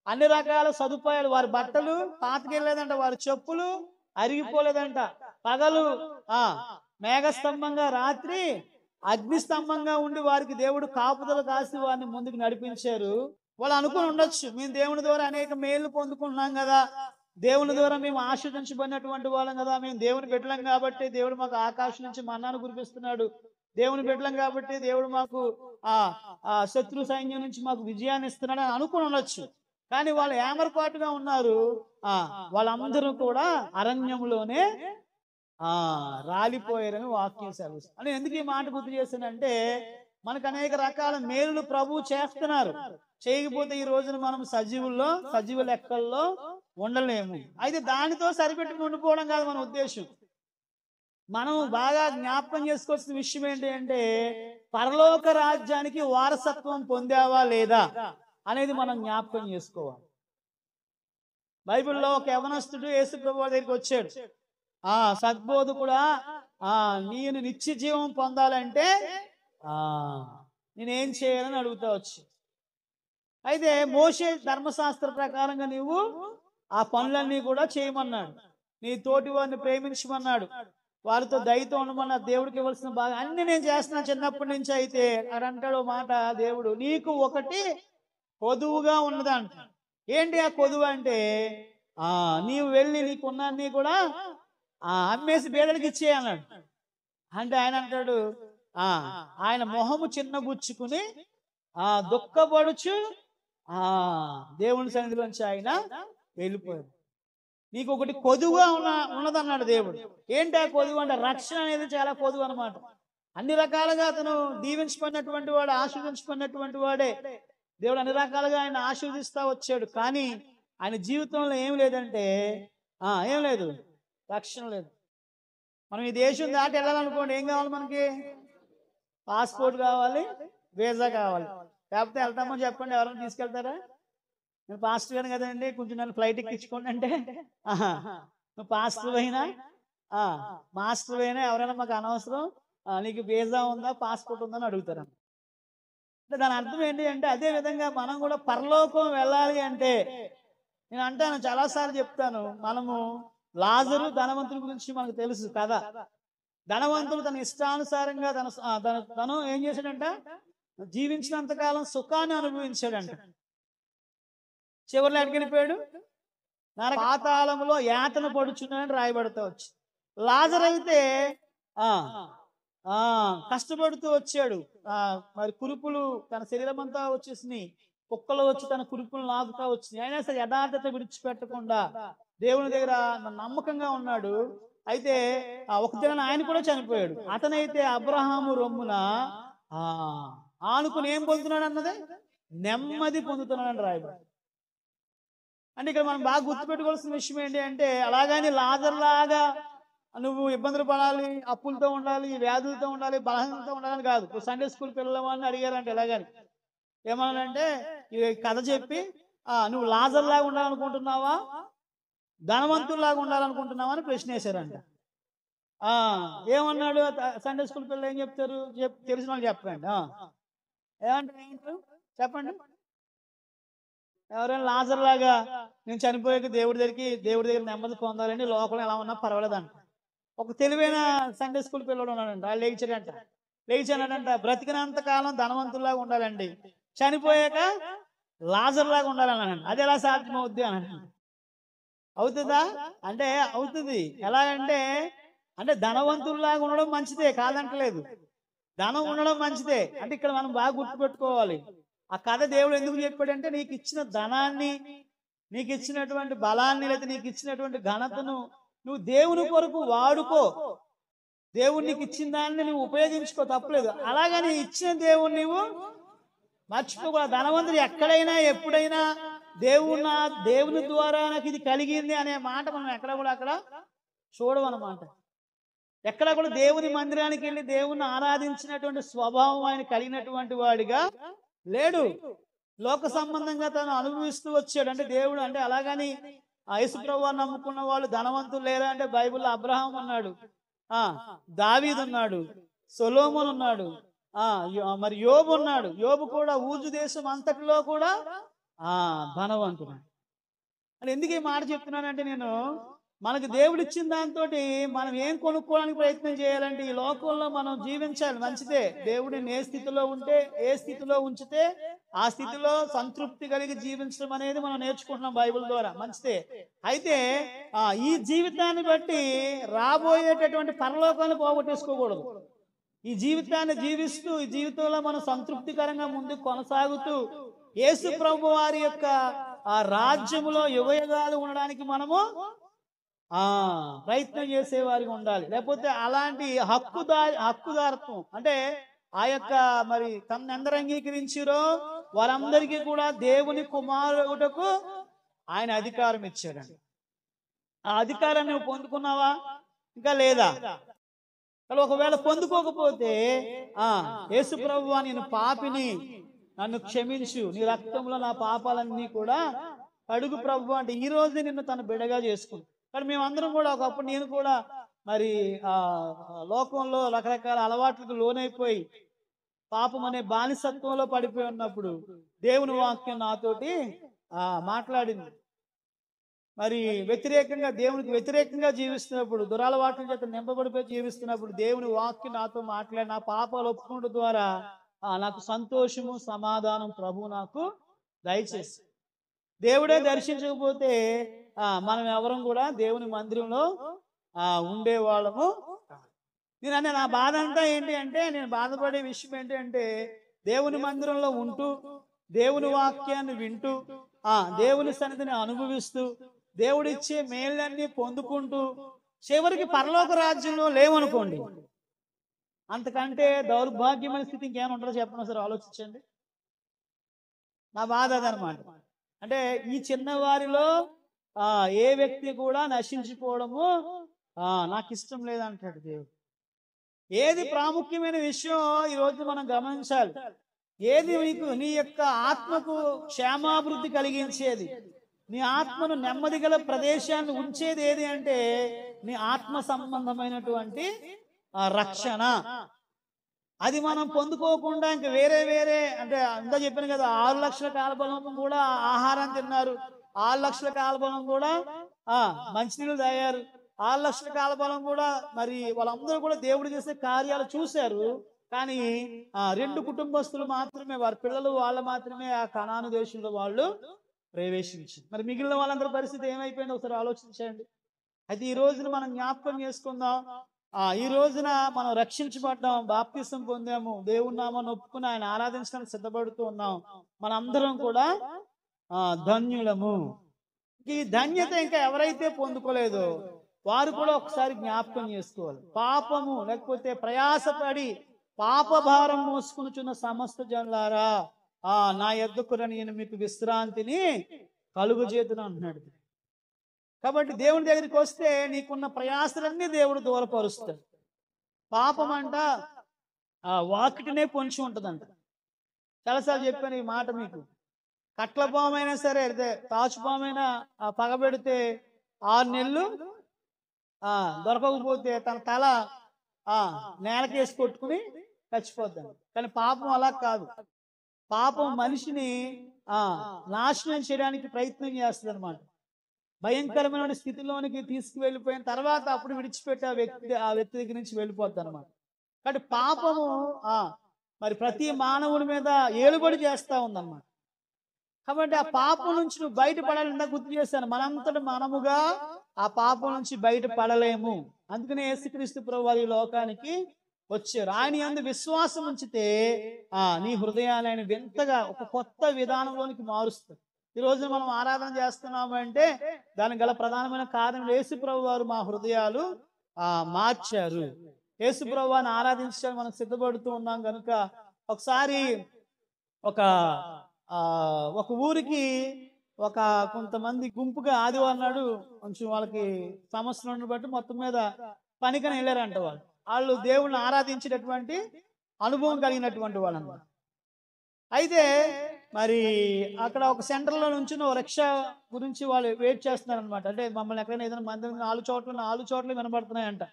అన్ని రకాల సదుపాయాలు, వారి బట్టలు పాతకెళ్ళలేదంట, వారి చెప్పులు అరిగిపోలేదంట. పగలు మేఘస్తంభంగా, రాత్రి అగ్నిస్తంభంగా ఉండి వారికి దేవుడు కాపుదల కాసి వారిని ముందుకు నడిపించారు. వాళ్ళు అనుకుని ఉండొచ్చు, మేము దేవుని ద్వారా అనేక మేలు పొందుకుంటున్నాం కదా, దేవుని ద్వారా మేము ఆశీర్వదించబడినటువంటి వాళ్ళం కదా, మేము దేవుని బిడ్డలం కాబట్టి దేవుడు మాకు ఆకాశం నుంచి మన్నాను కురిపిస్తున్నాడు, దేవుని బిడ్డలం కాబట్టి దేవుడు మాకు శత్రు సైన్యం నుంచి మాకు విజయాన్ని ఇస్తున్నాడు అని అనుకుని ఉండొచ్చు. కానీ వాళ్ళు ఏమరపాటుగా ఉన్నారు. వాళ్ళందరూ కూడా అరణ్యంలోనే రాలిపోయారని వాక్యం సెలవిస్తుంది. అని ఎందుకు ఈ మాట గుర్తు చేశానంటే, మనకు అనేక రకాల మేలులు ప్రభువు చేస్తున్నారు. చేయకపోతే ఈ రోజున మనం సజీవ లెక్కల్లో ఉండలేము. అయితే దానితో సరిపెట్టుకుని ఉండిపోవడం కాదు మన ఉద్దేశం. మనం బాగా జ్ఞాపకం చేసుకోవాల్సిన విషయం ఏంటి అంటే, పరలోక రాజ్యానికి వారసత్వం పొందావా లేదా అనేది మనం జ్ఞాపకం చేసుకోవాలి. బైబిల్లో ఒక యవనస్తుడు యేసు ప్రభువు దగ్గరికి వచ్చాడు. సద్బోధకుడా, నేను నిత్య జీవం పొందాలంటే నేనేం చేయాలని అడుగుతా వచ్చి. అయితే మోషే ధర్మశాస్త్ర ప్రకారంగా నీవు ఆ పనులన్నీ కూడా చేయమన్నాడు. నీ తోటి వారిని ప్రేమించమన్నాడు, వారితో దయతో ఉండమన్నాడు. దేవుడికి ఇవ్వాల్సిన బాగా అన్ని నేను చేస్తున్నా చిన్నప్పటి నుంచి. అయితే అక్కడ అంటాడు మాట దేవుడు, నీకు ఒకటి కొదువుగా ఉన్నదంట. ఏంటి ఆ కొదువు అంటే, నీవు వెళ్ళి నీకున్నీ కూడా అమ్మేసి బేదలకు ఇచ్చే అన్నాడు. అంటే ఆయన అంటాడు, ఆయన మొహము చిన్నబుచ్చుకుని దుఃఖపడుచు దేవుని సన్నిధిలోంచి ఆయన వెళ్ళిపోయాడు. నీకు ఒకటి కొదువుగా ఉన్నదన్నాడు దేవుడు. ఏంటి ఆ కొదువు అంటే, రక్షణ అనేది చాలా కొదువు అనమాట. అన్ని రకాలుగా అతను దీవించుకున్నటువంటి వాడు, ఆశీర్వించుకున్నటువంటి వాడే. దేవుడు అన్ని రకాలుగా ఆయన ఆశీర్వదిస్తా వచ్చాడు. కానీ ఆయన జీవితంలో ఏం లేదంటే, ఏం లేదు, రక్షణ లేదు. మనం ఈ దేశం దాటి వెళ్ళాలనుకోండి, ఏం కావాలి మనకి? పాస్పోర్ట్ కావాలి, వీసా కావాలి. లేకపోతే వెళ్తామని చెప్పండి, ఎవరైనా తీసుకెళ్తారా? నేను పాస్టర్ గాను కదండి, కొంచెం నన్ను ఫ్లైట్ ఎక్కించుకోండి అంటే, నువ్వు పాస్టర్ అయినా మాస్టర్ అయినా ఎవరైనా మాకు అనవసరం, నీకు వీసా ఉందా, పాస్పోర్ట్ ఉందని అడుగుతారు. అంటే దాని అర్థం ఏంటి అంటే, అదే విధంగా మనం కూడా పరలోకం వెళ్ళాలి అంటే, నేను అంటాను, చాలాసార్లు చెప్తాను, మనము లాజరు ధనవంతుడి గురించి మనకు తెలుసు కదా. ధనవంతుడు తన ఇష్టానుసారంగా తను ఏం చేశాడంట, జీవించినంతకాలం సుఖాన్ని అనుభవించాడంట. చివరిలో ఎక్కడికి వెళ్ళిపోయాడు? పాతాళంలో యాతన పడుచున్నాడని రాయబడుతూ వచ్చి. లాజరు అయితే కష్టపడుతూ వచ్చాడు. మరి కురుపులు తన శరీరం అంతా వచ్చేసినాయి, కుక్కలు వచ్చి తన కురుపులు నాకుతా వచ్చినాయి. అయినా సరే యథార్థత విడిచిపెట్టకుండా దేవుని దగ్గర నమ్మకంగా ఉన్నాడు. అయితే ఒక దిన ఆయన కూడా చనిపోయాడు. అతనైతే అబ్రహాము రొమ్మున ఆనుకుని ఏం పొందుతున్నాడు అన్నది, నెమ్మది పొందుతున్నాడని రాయబడి. అంటే ఇక్కడ మనం బాగా గుర్తుపెట్టుకోవాల్సిన విషయం ఏంటి అంటే, అలాగని లాజర్లాగా నువ్వు ఇబ్బందులు పడాలి, అప్పులతో ఉండాలి, వ్యాధులతో ఉండాలి, బలహీనతో ఉండాలని కాదు. ఇప్పుడు సండే స్కూల్ పిల్లల వాళ్ళని అడిగారంటే ఎలాగని, ఏమన్నాడంటే ఈ కథ చెప్పి, నువ్వు లాజర్లాగా ఉండాలనుకుంటున్నావా, ధనవంతుల్లాగా ఉండాలనుకుంటున్నావా అని ప్రశ్న వేశారంట. ఏమన్నాడు? సండే స్కూల్ పిల్లలు ఏం చెప్తారు? తెలిసిన వాళ్ళు చెప్పండి. ఏమంటారు చెప్పండి. ఎవరైనా లాజర్లాగా నేను చనిపోయాక దేవుడి దగ్గర నెమ్మది పొందాలని, లోకంలో ఎలా ఉన్నా పర్వాలేదంట. ఒక తెలివైన సండే స్కూల్ పిల్లడు ఉన్నాడంట. వాళ్ళు లేచాడంట, బ్రతికినంత కాలం ధనవంతుల్లాగా ఉండాలండి, చనిపోయాక లాజర్లాగా ఉండాలన్నాడు. అది ఎలా సాధ్యం అవుద్ది అని అవుతుందా అంటే అవుతుంది. ఎలాగంటే, అంటే ధనవంతుల్లాగా ఉండడం మంచిదే, కాదంటలేదు, ధనం ఉండడం మంచిదే. అంటే ఇక్కడ మనం బాగా గుర్తుపెట్టుకోవాలి, ఆ కథ దేవుడు ఎందుకు చెప్పాడంటే, నీకు ఇచ్చిన ధనాన్ని, నీకు ఇచ్చినటువంటి బలాన్ని, లేదా నీకు ఇచ్చినటువంటి ఘనతను నువ్వు దేవుని కొరకు వాడుకో. దేవుడు నీకు ఇచ్చిన దాన్ని నువ్వు ఉపయోగించుకో, తప్పలేదు. అలాగని ఇచ్చిన దేవుడు నువ్వు మర్చిపోకూడదు. ధనవంతుడు ఎక్కడైనా ఎప్పుడైనా దేవుని ద్వారా నాకు ఇది కలిగింది అనే మాట మనం ఎక్కడ కూడా అక్కడ చూడమన్నమాట. ఎక్కడ కూడా దేవుని మందిరానికి వెళ్ళి దేవుణ్ణి ఆరాధించినటువంటి స్వభావం ఆయన కలిగినటువంటి వాడిగా లేడు. లోక సంబంధంగా తను అనుభవిస్తూ వచ్చాడు. అంటే దేవుడు అంటే అలాగని యేసు ప్రభువుని నమ్ముకున్న వాళ్ళు ధనవంతులు లేరా అంటే, బైబిల్లో అబ్రహాం ఉన్నాడు, దావీదు ఉన్నాడు, సొలొమోను ఉన్నాడు, మరి యోబు ఉన్నాడు. యోబు కూడా ఊజు దేశం అంతటిలో కూడా ధనవంతుడు. అని ఎందుకు ఈ మాట చెప్తున్నానంటే, నేను మనకు దేవుడు ఇచ్చిన దాంతో మనం ఏం కొనుక్కోవడానికి ప్రయత్నం చేయాలంటే, ఈ లోకంలో మనం జీవించాలి, మంచిదే. దేవుడిని ఏ స్థితిలో ఉంటే, ఏ స్థితిలో ఉంచితే ఆ స్థితిలో సంతృప్తి కలిగి జీవించడం అనేది మనం నేర్చుకుంటున్నాం బైబిల్ ద్వారా, మంచిదే. అయితే ఈ జీవితాన్ని బట్టి రాబోయేటటువంటి పరలోకాన్ని పోగొట్టేసుకోకూడదు. ఈ జీవితాన్ని జీవిస్తూ, ఈ జీవితంలో మనం సంతృప్తికరంగా ముందుకు కొనసాగుతూ యేసు ప్రభు వారి యొక్క రాజ్యములో యుగయుగాలు ఉండడానికి మనము ప్రయత్నం చేసేవారిగా ఉండాలి. లేకపోతే అలాంటి హక్కుదారత్వం అంటే, ఆ యొక్క మరి తనని ఎందరు అంగీకరించారో వారందరికీ కూడా దేవుని కుమారుడుకు ఆయన అధికారం ఇచ్చాడండి. ఆ అధికారాన్ని నువ్వు పొందుకున్నావా ఇంకా లేదా? ఒకవేళ పొందుకోకపోతే యేసు ప్రభువా నేను పాపిని, నన్ను క్షమించు, నీ రక్తంలో నా పాపాలన్నీ కూడా కడుగు ప్రభు అంటే ఈ రోజే నిన్ను తన బిడ్డగా చేసుకుంది. కానీ మేమందరం కూడా ఒకప్పుడు నేను కూడా మరి ఆ లోకంలో రకరకాల అలవాట్లకు లోనైపోయి పాపం అనే బానిసత్వంలో పడిపోయి ఉన్నప్పుడు దేవుని వాక్యం నాతోటి మాట్లాడింది. మరి వ్యతిరేకంగా దేవునికి వ్యతిరేకంగా జీవిస్తున్నప్పుడు, దురలవాట్ల చేత నింపబడిపోయి జీవిస్తున్నప్పుడు దేవుని వాక్యం నాతో మాట్లాడి నా పాపాలు ఒప్పుకోవడం ద్వారా నాకు సంతోషము సమాధానం ప్రభు నాకు దయచేసి. దేవుడే దర్శించకపోతే మనం ఎవరం కూడా దేవుని మందిరంలో ఉండేవాళ్ళము. నేనన్నా నా బాధ అంతా ఏంటి అంటే, నేను బాధపడే విషయం ఏంటి అంటే, దేవుని మందిరంలో ఉంటూ దేవుని వాక్యాన్ని వింటూ దేవుని సన్నిధిని అనుభవిస్తూ దేవుడిచ్చే మేళ్ళన్నీ పొందుకుంటూ చివరికి పరలోక రాజ్యంలో లేవనుకోండి, అంతకంటే దౌర్భాగ్యమైన స్థితి ఇంకేమైనా ఉంటుందో చెప్పండి సార్, ఆలోచించండి. నా బాధ అదనమాట. అంటే ఈ చిన్నవారిలో ఏ వ్యక్తి కూడా నశించిపోవడము నాకు ఇష్టం లేదంటాడు దేవుడు. ఏది ప్రాముఖ్యమైన విషయం ఈరోజు మనం గమనించాలి. ఏది నీ యొక్క ఆత్మకు క్షేమాభివృద్ధి కలిగించేది, నీ ఆత్మను నెమ్మది గల ప్రదేశాన్ని ఉంచేది ఏది అంటే నీ ఆత్మ సంబంధమైనటువంటి రక్షణ. అది మనం పొందుకోకుండా ఇంక వేరే వేరే అంటే అంతా చెప్పాను కదా, 6 లక్షల కాలబలం కూడా ఆహారం తిన్నారు, 6 లక్షల కాలబలం కూడా మంచినీళ్ళు తాగారు, 6 లక్షల కాలబలం కూడా మరి వాళ్ళందరూ కూడా దేవుడు చేసే కార్యాలు చూశారు. కానీ 2 కుటుంబస్తులు మాత్రమే, వారి పిల్లలు వాళ్ళు మాత్రమే ఆ కనాను దేశంలో వాళ్ళు ప్రవేశించారు. మరి మిగిలిన వాళ్ళందరి పరిస్థితి ఏమైపోయిందో ఒకసారి ఆలోచించండి. అయితే ఈ రోజున మనం జ్ఞాపకం చేసుకుందాం. ఈ రోజున మనం రక్షించబడ్డాం, బాప్తిసం పొందాము, దేవుని నామాన్ని ఒప్పుకుని ఆయన ఆరాధించడానికి సిద్ధపడుతూ ఉన్నాం. మనందరం కూడా ధన్యులము. ఈ ధన్యత ఇంకా ఎవరైతే పొందుకోలేదో వారు కూడా ఒకసారి జ్ఞాపకం చేసుకోవాలి. పాపము లేకపోతే ప్రయాసపడి పాపభారం మోసుకునిచున్న సమస్త జనులారా నా యొద్దకు రండి, నేను మీకు విశ్రాంతిని కలుగజేతును అంటున్నాడు. కాబట్టి దేవుని దగ్గరికి వస్తే నీకున్న ప్రయాసలన్నీ దేవుడు దూరపరుస్తాడు. పాపం అంట వాకిటినే పొంచి ఉంటుందంట. చాలాసార్లు చెప్పాను ఈ మాట మీకు. కట్ల పామైనా సరే, తాచుపామైనా పగబెడితే 6 నెలలు దొరకకపోతే తన తల నేలకేసి కొట్టుకుని చచ్చిపోతాడు. కానీ పాపం అలా కాదు. పాపం మనిషిని నాశనం చేయడానికి ప్రయత్నం చేస్తుంది అనమాట. భయంకరమైన స్థితిలోనికి తీసుకువెళ్ళిపోయిన తర్వాత అప్పుడు విడిచిపెట్టి ఆ వ్యక్తి దగ్గర నుంచి వెళ్ళిపోద్ది అనమాట. కాబట్టి పాపము మరి ప్రతి మానవుడి మీద ఏలుబడి చేస్తా ఉందన్నమాట. కాబట్టి ఆ పాపం నుంచి నువ్వు బయటపడాలని గుర్తు చేశాను. మనంతటి మనముగా ఆ పాపం నుంచి బయటపడలేము. అందుకనే యేసుక్రీస్తు ప్రభువు ఈ లోకానికి వచ్చారు. ఆయన యందు విశ్వాసం ఉంచితే నీ హృదయాన్ని వింతగా ఒక కొత్త విధానంలోనికి మారుస్తారు. ఈ రోజు మనం ఆరాధన చేస్తున్నాము అంటే దానికి గల ప్రధానమైన కారణం యేసు ప్రభువు వారు మా హృదయాలు మార్చారు. యేసు ప్రభువు వారిని ఆరాధించడానికి మనం సిద్ధపడుతూ ఉన్నాం కనుక ఒకసారి ఒక ఊరికి కొంతమంది గుంపుగా ఆదివారం నాడు కొంచెం వాళ్ళకి సమస్యలను బట్టి మొత్తం మీద పనికని వెళ్ళారంట. వాళ్ళు దేవుణ్ణి ఆరాధించేటటువంటి అనుభవం కలిగినటువంటి వాళ్ళు అన్నమాట. అయితే మరి అక్కడ ఒక సెంటర్లో నుంచి రిక్షా గురించి వాళ్ళు వెయిట్ చేస్తున్నారు అనమాట. అంటే మమ్మల్ని ఎక్కడైనా ఏదైనా మందిరం 4 చోట్ల వినబడుతున్నాయంట.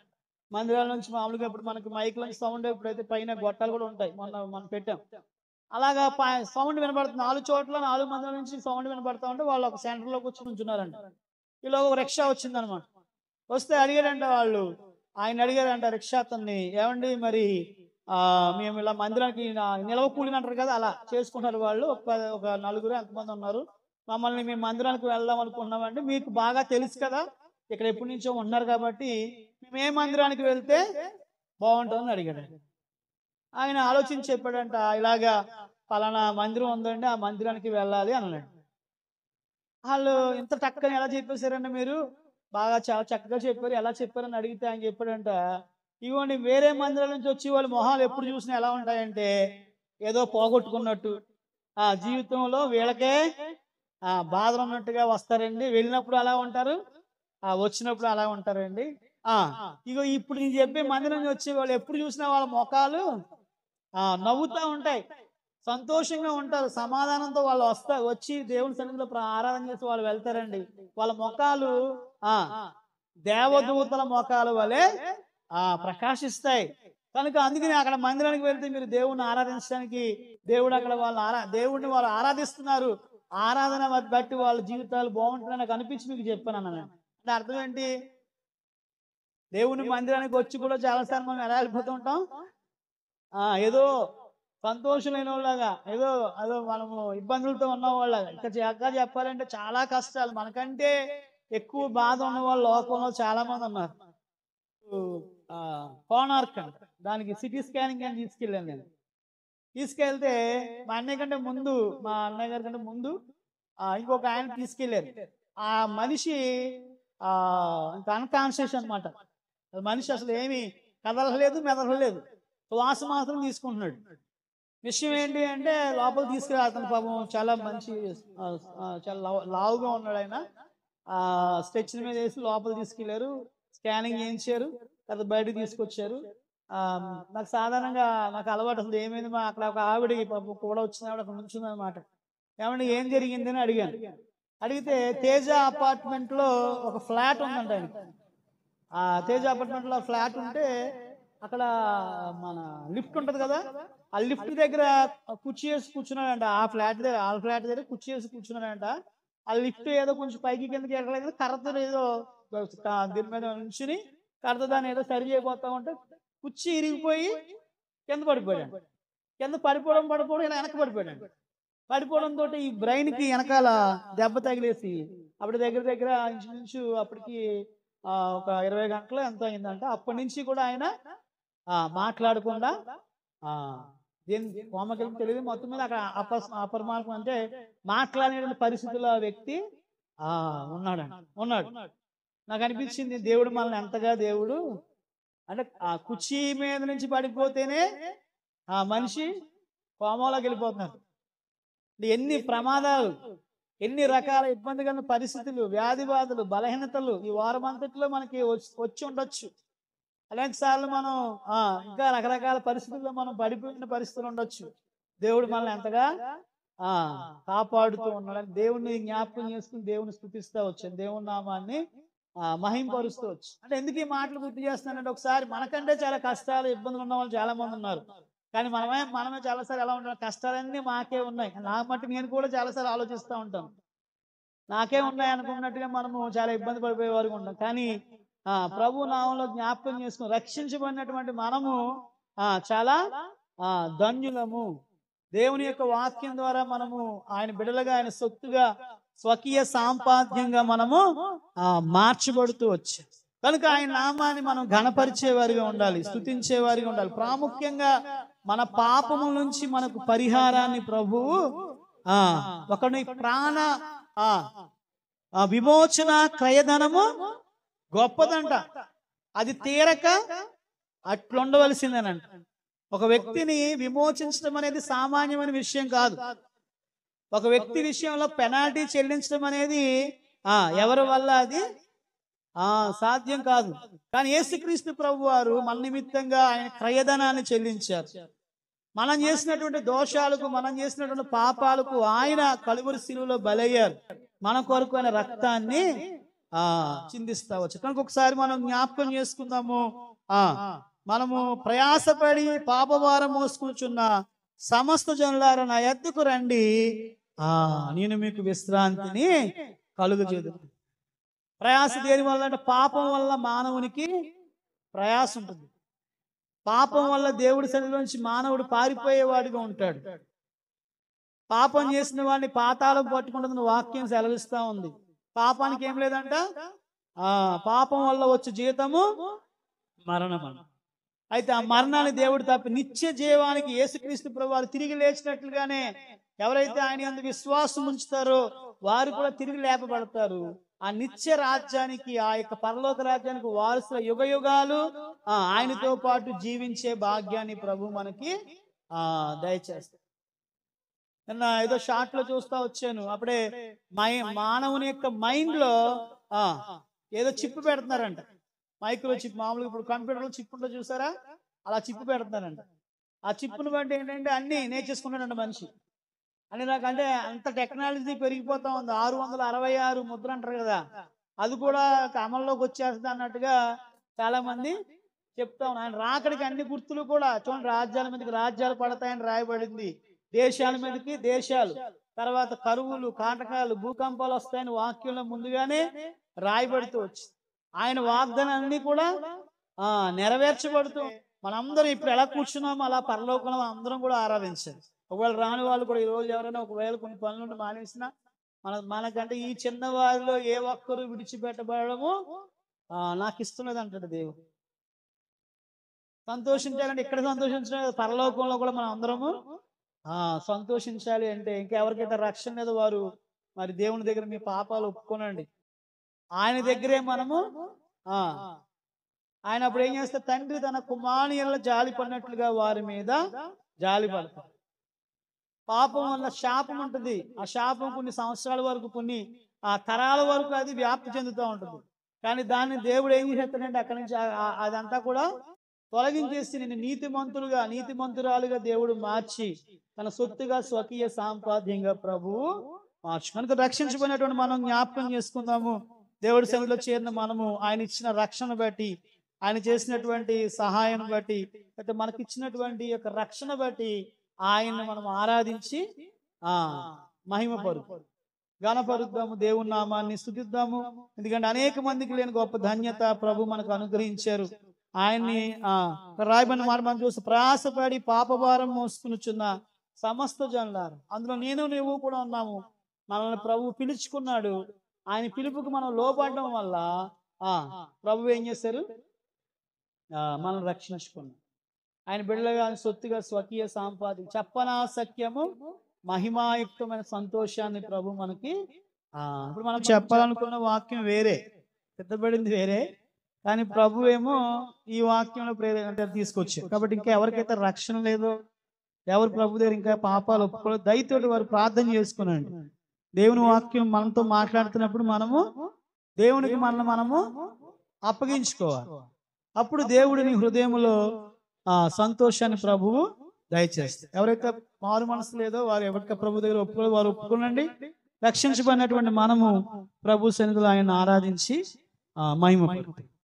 మందిరాల నుంచి మామూలుగా ఇప్పుడు మనకి మైక్ నుంచి సౌండ్, ఇప్పుడైతే పైన గొట్టాలు కూడా ఉంటాయి, మనం పెట్టాం. అలాగా సౌండ్ వినబడుతుంది 4 చోట్ల, 4 మందిరాల నుంచి సౌండ్ వినబడతా ఉంటే వాళ్ళు ఒక సెంటర్లో కూర్చొని ఉంటున్నారంట. ఇలా ఒక రిక్షా వచ్చిందనమాట. వస్తే అడిగారంట వాళ్ళు, ఆయన అడిగారంట రిక్షా అతన్ని, ఏమండి మరి మేము ఇలా మందిరానికి నిలవ కూలిని అంటారు కదా, అలా చేసుకుంటారు వాళ్ళు, ఒక 4 ఎంతమంది ఉన్నారు, మమ్మల్ని మేము మందిరానికి వెళ్దాం అనుకుంటున్నామండి, మీకు బాగా తెలుసు కదా ఇక్కడ ఎప్పటి నుంచో ఉన్నారు కాబట్టి మేము ఏ మందిరానికి వెళ్తే బాగుంటుందని అడిగాడు. ఆయన ఆలోచించి చెప్పాడంట, ఇలాగా పలానా మందిరం ఉందండి, ఆ మందిరానికి వెళ్ళాలి అన్నాడు. వాళ్ళు ఇంత టక్కని ఎలా చెప్పేశారండి, మీరు బాగా చాలా చక్కగా చెప్పారు, ఎలా చెప్పారని అడిగితే ఆయన చెప్పాడంట, ఇవ్వండి వేరే మందిరాల నుంచి వచ్చి వాళ్ళ మొహాలు ఎప్పుడు చూసినా ఎలా ఉంటాయంటే ఏదో పోగొట్టుకున్నట్టు, జీవితంలో వీళ్ళకే బాధలు ఉన్నట్టుగా వస్తారండి, వెళ్ళినప్పుడు అలా ఉంటారు, వచ్చినప్పుడు అలా ఉంటారండి. ఇగో ఇప్పుడు నేను చెప్పే మందిరం నుంచి వచ్చే వాళ్ళు ఎప్పుడు చూసినా వాళ్ళ మొఖాలు నవ్వుతూ ఉంటాయి, సంతోషంగా ఉంటారు, సమాధానంతో వాళ్ళు వచ్చి దేవుని సన్నిధిలో ఆరాధన చేసి వాళ్ళు వెళ్తారండి. వాళ్ళ ముఖాలు ఆ దేవదూతల ముఖాల వలె ప్రకాశిస్తాయి. కనుక అందుకని అక్కడ మందిరానికి వెళ్తే మీరు దేవుణ్ణి ఆరాధించడానికి దేవుడు అక్కడ దేవుడిని వాళ్ళు ఆరాధిస్తున్నారు. ఆరాధన బట్టి వాళ్ళ జీవితాలు బాగుంటుందని నాకు అనిపించి మీకు చెప్పాను అన్న. అంటే అర్థం ఏంటి? దేవుని మందిరానికి వచ్చి కూడా చాలాసార్లు మనం ఎలా వెళ్ళిపోతూ ఉంటాం, ఏదో సంతోషమైన వాళ్ళగా, ఏదో అదో మనము ఇబ్బందులతో ఉన్న వాళ్ళగా. ఇంకా చెప్పాలంటే చాలా కష్టాలు, మనకంటే ఎక్కువ బాధ ఉన్న వాళ్ళు లోకంలో చాలా మంది ఉన్నారు. కోనార్క్ అంట, దానికి సిటీ స్కానింగ్ అని తీసుకెళ్ళాను నేను. తీసుకెళ్తే మా అన్నయ్య కంటే ముందు, మా అన్నయ్య గారి కంటే ముందు ఇంకొక ఆయన తీసుకెళ్ళారు. ఆ మనిషి అన్కాన్షియస్ అనమాట. మనిషి అసలు ఏమి కదలలేదు, మెదలలేదు, శ్వాస మాత్రం తీసుకుంటున్నాడు. విషయం ఏంటి అంటే లోపల తీసుకెళ్ళి అతను పాపం చాలా మంచి చాలా లావుగా ఉన్నాడు ఆయన. స్ట్రెచ్ మీద వేసి లోపల తీసుకెళ్లారు, స్కానింగ్ చేయించారు, తర్వాత బయటకు తీసుకొచ్చారు. నాకు సాధారణంగా నాకు అలవాటు అసలు ఏమైంది, మా అక్కడ ఒక ఆవిడ పాపం కూడా వచ్చిన ఆవిడ అక్కడ నుంచింది అనమాట. ఏమంటే ఏం జరిగింది అని అడిగాను. అడిగితే తేజ అపార్ట్మెంట్ లో ఒక ఫ్లాట్ ఉందంట ఆయనకి. ఆ తేజ అపార్ట్మెంట్ లో ఫ్లాట్ ఉంటే అక్కడ మన లిఫ్ట్ ఉంటది కదా, ఆ లిఫ్ట్ దగ్గర కుర్చీ వేసి కూర్చున్నాడంట. ఆ ఫ్లాట్ దగ్గర కుర్చీ వేసి కూర్చున్నాడంట. ఆ లిఫ్ట్ ఏదో కొంచెం పైకి కిందకి ఎక్కలేదు, కర్రతో ఏదో దీని మీద నుంచుని కర్రతో దాన్ని ఏదో సరి చేయబోతా ఉంటే కుర్చీ ఇరిగిపోయి కింద పడిపోయాడు. కింద పడిపోవడం ఇలా వెనక పడిపోయాడు. పడిపోవడంతో ఈ బ్రెయిన్ కి వెనకాల దెబ్బ తగిలేసి అప్పుడు దగ్గర ఇంచుమించు అప్పటికి ఒక 20 గంటలు ఎంత అయిందంట. అప్పటి నుంచి కూడా ఆయన మాట్లాడకుండా దేని కోమకి తెలియదు, మొత్తం మీద అక్కడ అపరమార్గం అంటే మాట్లాడే పరిస్థితుల్లో వ్యక్తి ఉన్నాడు. నాకు అనిపించింది దేవుడు మనల్ని ఎంతగా దేవుడు అంటే ఆ కుర్చీ మీద నుంచి పడిపోతేనే ఆ మనిషి కోమలోకి వెళ్ళిపోతున్నారు. ఎన్ని ప్రమాదాలు, ఎన్ని రకాల ఇబ్బందికరమైన పరిస్థితులు, వ్యాధి బాధలు, బలహీనతలు ఈ వారం అంతట్లో మనకి వచ్చి ఉండొచ్చు. అలాంటి సార్లు మనం ఇంకా రకరకాల పరిస్థితుల్లో మనం పడిపోయిన పరిస్థితులు ఉండొచ్చు. దేవుడు మనల్ని ఎంతగా కాపాడుతూ ఉన్నాడు. దేవుడిని జ్ఞాపకం చేసుకుని దేవుని స్తుతిస్తూ వచ్చాను, దేవుని నామాన్ని మహింపరుస్తూ వచ్చు. అంటే ఎందుకు ఈ మాటలు గుర్తు చేస్తున్నానంటే, ఒకసారి మనకంటే చాలా కష్టాలు ఇబ్బందులు ఉన్న వాళ్ళు చాలా మంది ఉన్నారు. కానీ మనమే చాలాసార్లు ఎలా ఉంటాం, కష్టాలన్నీ మాకే ఉన్నాయి. నా మట్టి నేను కూడా చాలాసార్లు ఆలోచిస్తూ ఉంటాను, నాకే ఉన్నాయి అనుకున్నట్టుగా మనము చాలా ఇబ్బంది పడిపోయే వారికి ఉంటాం. కానీ ప్రభు నామంలో జ్ఞాపకం చేసుకుని రక్షించబడినటువంటి మనము చాలా ధన్యులము. దేవుని యొక్క వాక్యం ద్వారా మనము ఆయన బిడ్డలుగా, ఆయన సొత్తుగా, స్వకీయ సాంపాద్యంగా మనము మార్చబడుతూ వచ్చాం. కనుక ఆయన నామాన్ని మనం ఘనపరిచేవారిగా ఉండాలి, స్తుతించేవారిగా ఉండాలి. ప్రాముఖ్యంగా మన పాపముల నుంచి మనకు పరిహారాన్ని ప్రభువు ఒకని ప్రాణ విమోచన క్రయధనము గొప్పదంట. అది తీరక అట్లుండవలసిందేనంట. ఒక వ్యక్తిని విమోచించడం అనేది సామాన్యమైన విషయం కాదు. ఒక వ్యక్తి విషయంలో పెనాల్టీ చెల్లించడం అనేది ఎవరి వల్ల అది సాధ్యం కాదు. కానీ యేసుక్రీస్తు ప్రభు వారు మన నిమిత్తంగా ఆయన క్రయధనాన్ని చెల్లించారు. మనం చేసినటువంటి దోషాలకు, మనం చేసినటువంటి పాపాలకు ఆయన కలువరి శిలువలో బలయ్యారు. మన కొరకు ఆయన రక్తాన్ని చిందిస్తా వచ్చు. కనుక ఒకసారి మనం జ్ఞాపకం చేసుకుందాము. మనము ప్రయాసపడి పాపభారం మోసుకుంటున్న సమస్త జనులారా నా యొద్దకు రండి, నేను మీకు విశ్రాంతిని కలుగజేయుదును. ప్రయాస దేని వల్ల అంటే పాపం వల్ల మానవునికి ప్రయాస ఉంటుంది. పాపం వల్ల దేవుడి సన్నిధి నుంచి మానవుడు పారిపోయేవాడిగా ఉంటాడు. పాపం చేసిన వాడిని పాతాళం పట్టుకుంటుందని వాక్యం సెలవిస్తా ఉంది. పాపానికి ఏం లేదంట, పాపం వల్ల వచ్చే జీతము మరణం. అయితే ఆ మరణాన్ని దేవుడు తప్పి నిత్య జీవానికి యేసుక్రీస్తు ప్రభువు తిరిగి లేచినట్లుగానే ఎవరైతే ఆయన యందు విశ్వాసం ఉంచుతారో వారు కూడా తిరిగి లేపబడతారు. ఆ నిత్య రాజ్యానికి, ఆ యొక్క పరలోక రాజ్యానికి వారసుల యుగ యుగాలు ఆయనతో పాటు జీవించే భాగ్యాన్ని ప్రభు మనకి దయచేస్తారు. నిన్న ఏదో షార్ట్ లో చూస్తా వచ్చాను, అప్పుడే మానవుని యొక్క మైండ్ లో ఏదో చిప్పు పెడుతున్నారంట. మైక్రో చిప్, మామూలుగా ఇప్పుడు కంప్యూటర్ లో చిప్ ఉంటుందో చూసారా, అలా చిప్పు పెడుతున్నారంట. ఆ చిప్పును బట్టి ఏంటంటే అన్ని నేర్చేసుకున్నాడంట మనిషి. అని నాకంటే అంత టెక్నాలజీ పెరిగిపోతా ఉంది. 666 ముద్ర అంటారు కదా, అది కూడా అమల్లోకి వచ్చేస్తుంది అన్నట్టుగా చాలా మంది చెప్తా ఉన్నారు. ఆయన రాకడికి అన్ని గుర్తులు కూడా చూడండి, రాజ్యాల మీదకి రాజ్యాలు పడతాయని రాయబడింది, దేశాల మీదకి దేశాలు, తర్వాత కరువులు, కాటకాలు, భూకంపాలు వస్తాయని వాక్యంలో ముందుగానే రాయబడుతూ వచ్చింది. ఆయన వాగ్దానాన్ని కూడా నెరవేర్చబడుతూ మనందరం ఇప్పుడు ఎలా కూర్చున్నామో అలా పరలోకంలో అందరం కూడా ఆరాధించాలి. ఒకవేళ రాని వాళ్ళు కూడా ఈ రోజు ఎవరైనా ఒకవేళ కొన్ని పనులు మానేసినా మనకంటే ఈ చిన్న వారిలో ఏ ఒక్కరు విడిచిపెట్టబడము నాకు ఇష్టం లేదు అంటాడు దేవుడు. సంతోషించాలంటే ఇక్కడ సంతోషించడం, పరలోకంలో కూడా మనం అందరము సంతోషించాలి. అంటే ఇంకెవరికైతే రక్షణ లేదు వారు మరి దేవుని దగ్గర మీ పాపాలు ఒప్పుకోనండి, ఆయన దగ్గరే మనము ఆయన అప్పుడు ఏం చేస్తే తండ్రి తన కుమారుల జాలి పడినట్లుగా వారి మీద జాలి పడతారు. పాపం వల్ల శాపం ఉంటుంది, ఆ శాపం కొన్ని సంవత్సరాల వరకు, కొన్ని తరాల వరకు అది వ్యాప్తి చెందుతూ ఉంటుంది. కానీ దాన్ని దేవుడు ఏం చేస్తాడంటే అక్కడి నుంచి అదంతా కూడా తొలగించేసి నేను నీతిమంతురాలుగా దేవుడు మార్చి తన సొత్తుగా స్వకీయ సాంపాద్యంగా ప్రభువు మార్చు. కనుక రక్షించబడినటువంటి మనం జ్ఞాపకం చేసుకుందాము. దేవుడి సన్నిధిలో చేరిన మనము ఆయన ఇచ్చిన రక్షణ బట్టి, ఆయన చేసినటువంటి సహాయం బట్టి, అయితే మనకిచ్చినటువంటి యొక్క రక్షణ బట్టి ఆయన్ని మనం ఆరాధించి మహిమపరుద్దాము, ఘనపరుద్దాము, దేవుని నామాన్ని స్తుతిద్దాము. ఎందుకంటే అనేక మందికి లేని గొప్ప ధన్యత ప్రభు మనకు అనుగ్రహించారు. ఆయన్ని రాయబడిన మాట మనం చూసి ప్రయాసపడి పాపభారం మోసుకునిచున్న సమస్త జనులారు, అందులో నేను నువ్వు కూడా ఉన్నాము. మనల్ని ప్రభు పిలుచుకున్నాడు. ఆయన పిలుపుకు మనం లోపడడం వల్ల ప్రభు ఏం చేశారు, మనం రక్షించుకున్నాం. ఆయన బిడ్డలుగా సొత్తుగా స్వకీయ సాంపాది చెప్పనా సఖ్యము మహిమాయుక్తమైన సంతోషాన్ని ప్రభు మనకి ఇప్పుడు మనం చెప్పాలనుకున్న వాక్యం వేరే, పెద్దబడింది వేరే, కానీ ప్రభు ఏమో ఈ వాక్యంలో అంటే తీసుకొచ్చారు. కాబట్టి ఇంకా ఎవరికైతే రక్షణ లేదో, ఎవరు ప్రభు దగ్గర ఇంకా పాపాలు ఒప్పుకోలేదు, దయతోటి వారు ప్రార్థన చేసుకునండి. దేవుని వాక్యం మనతో మాట్లాడుతున్నప్పుడు మనము దేవునికి మనము అప్పగించుకోవాలి. అప్పుడు దేవుడిని హృదయంలో సంతోషాన్ని ప్రభువు దయచేస్తారు. ఎవరైతే మారు మనసు లేదో వారు ఎవరికి ప్రభు దగ్గర ఒప్పుకోలేదు వారు ఒప్పుకోనండి. రక్షించబడినటువంటి మనము ప్రభు సన్నిధిలో ఆయన ఆరాధించి మహిమ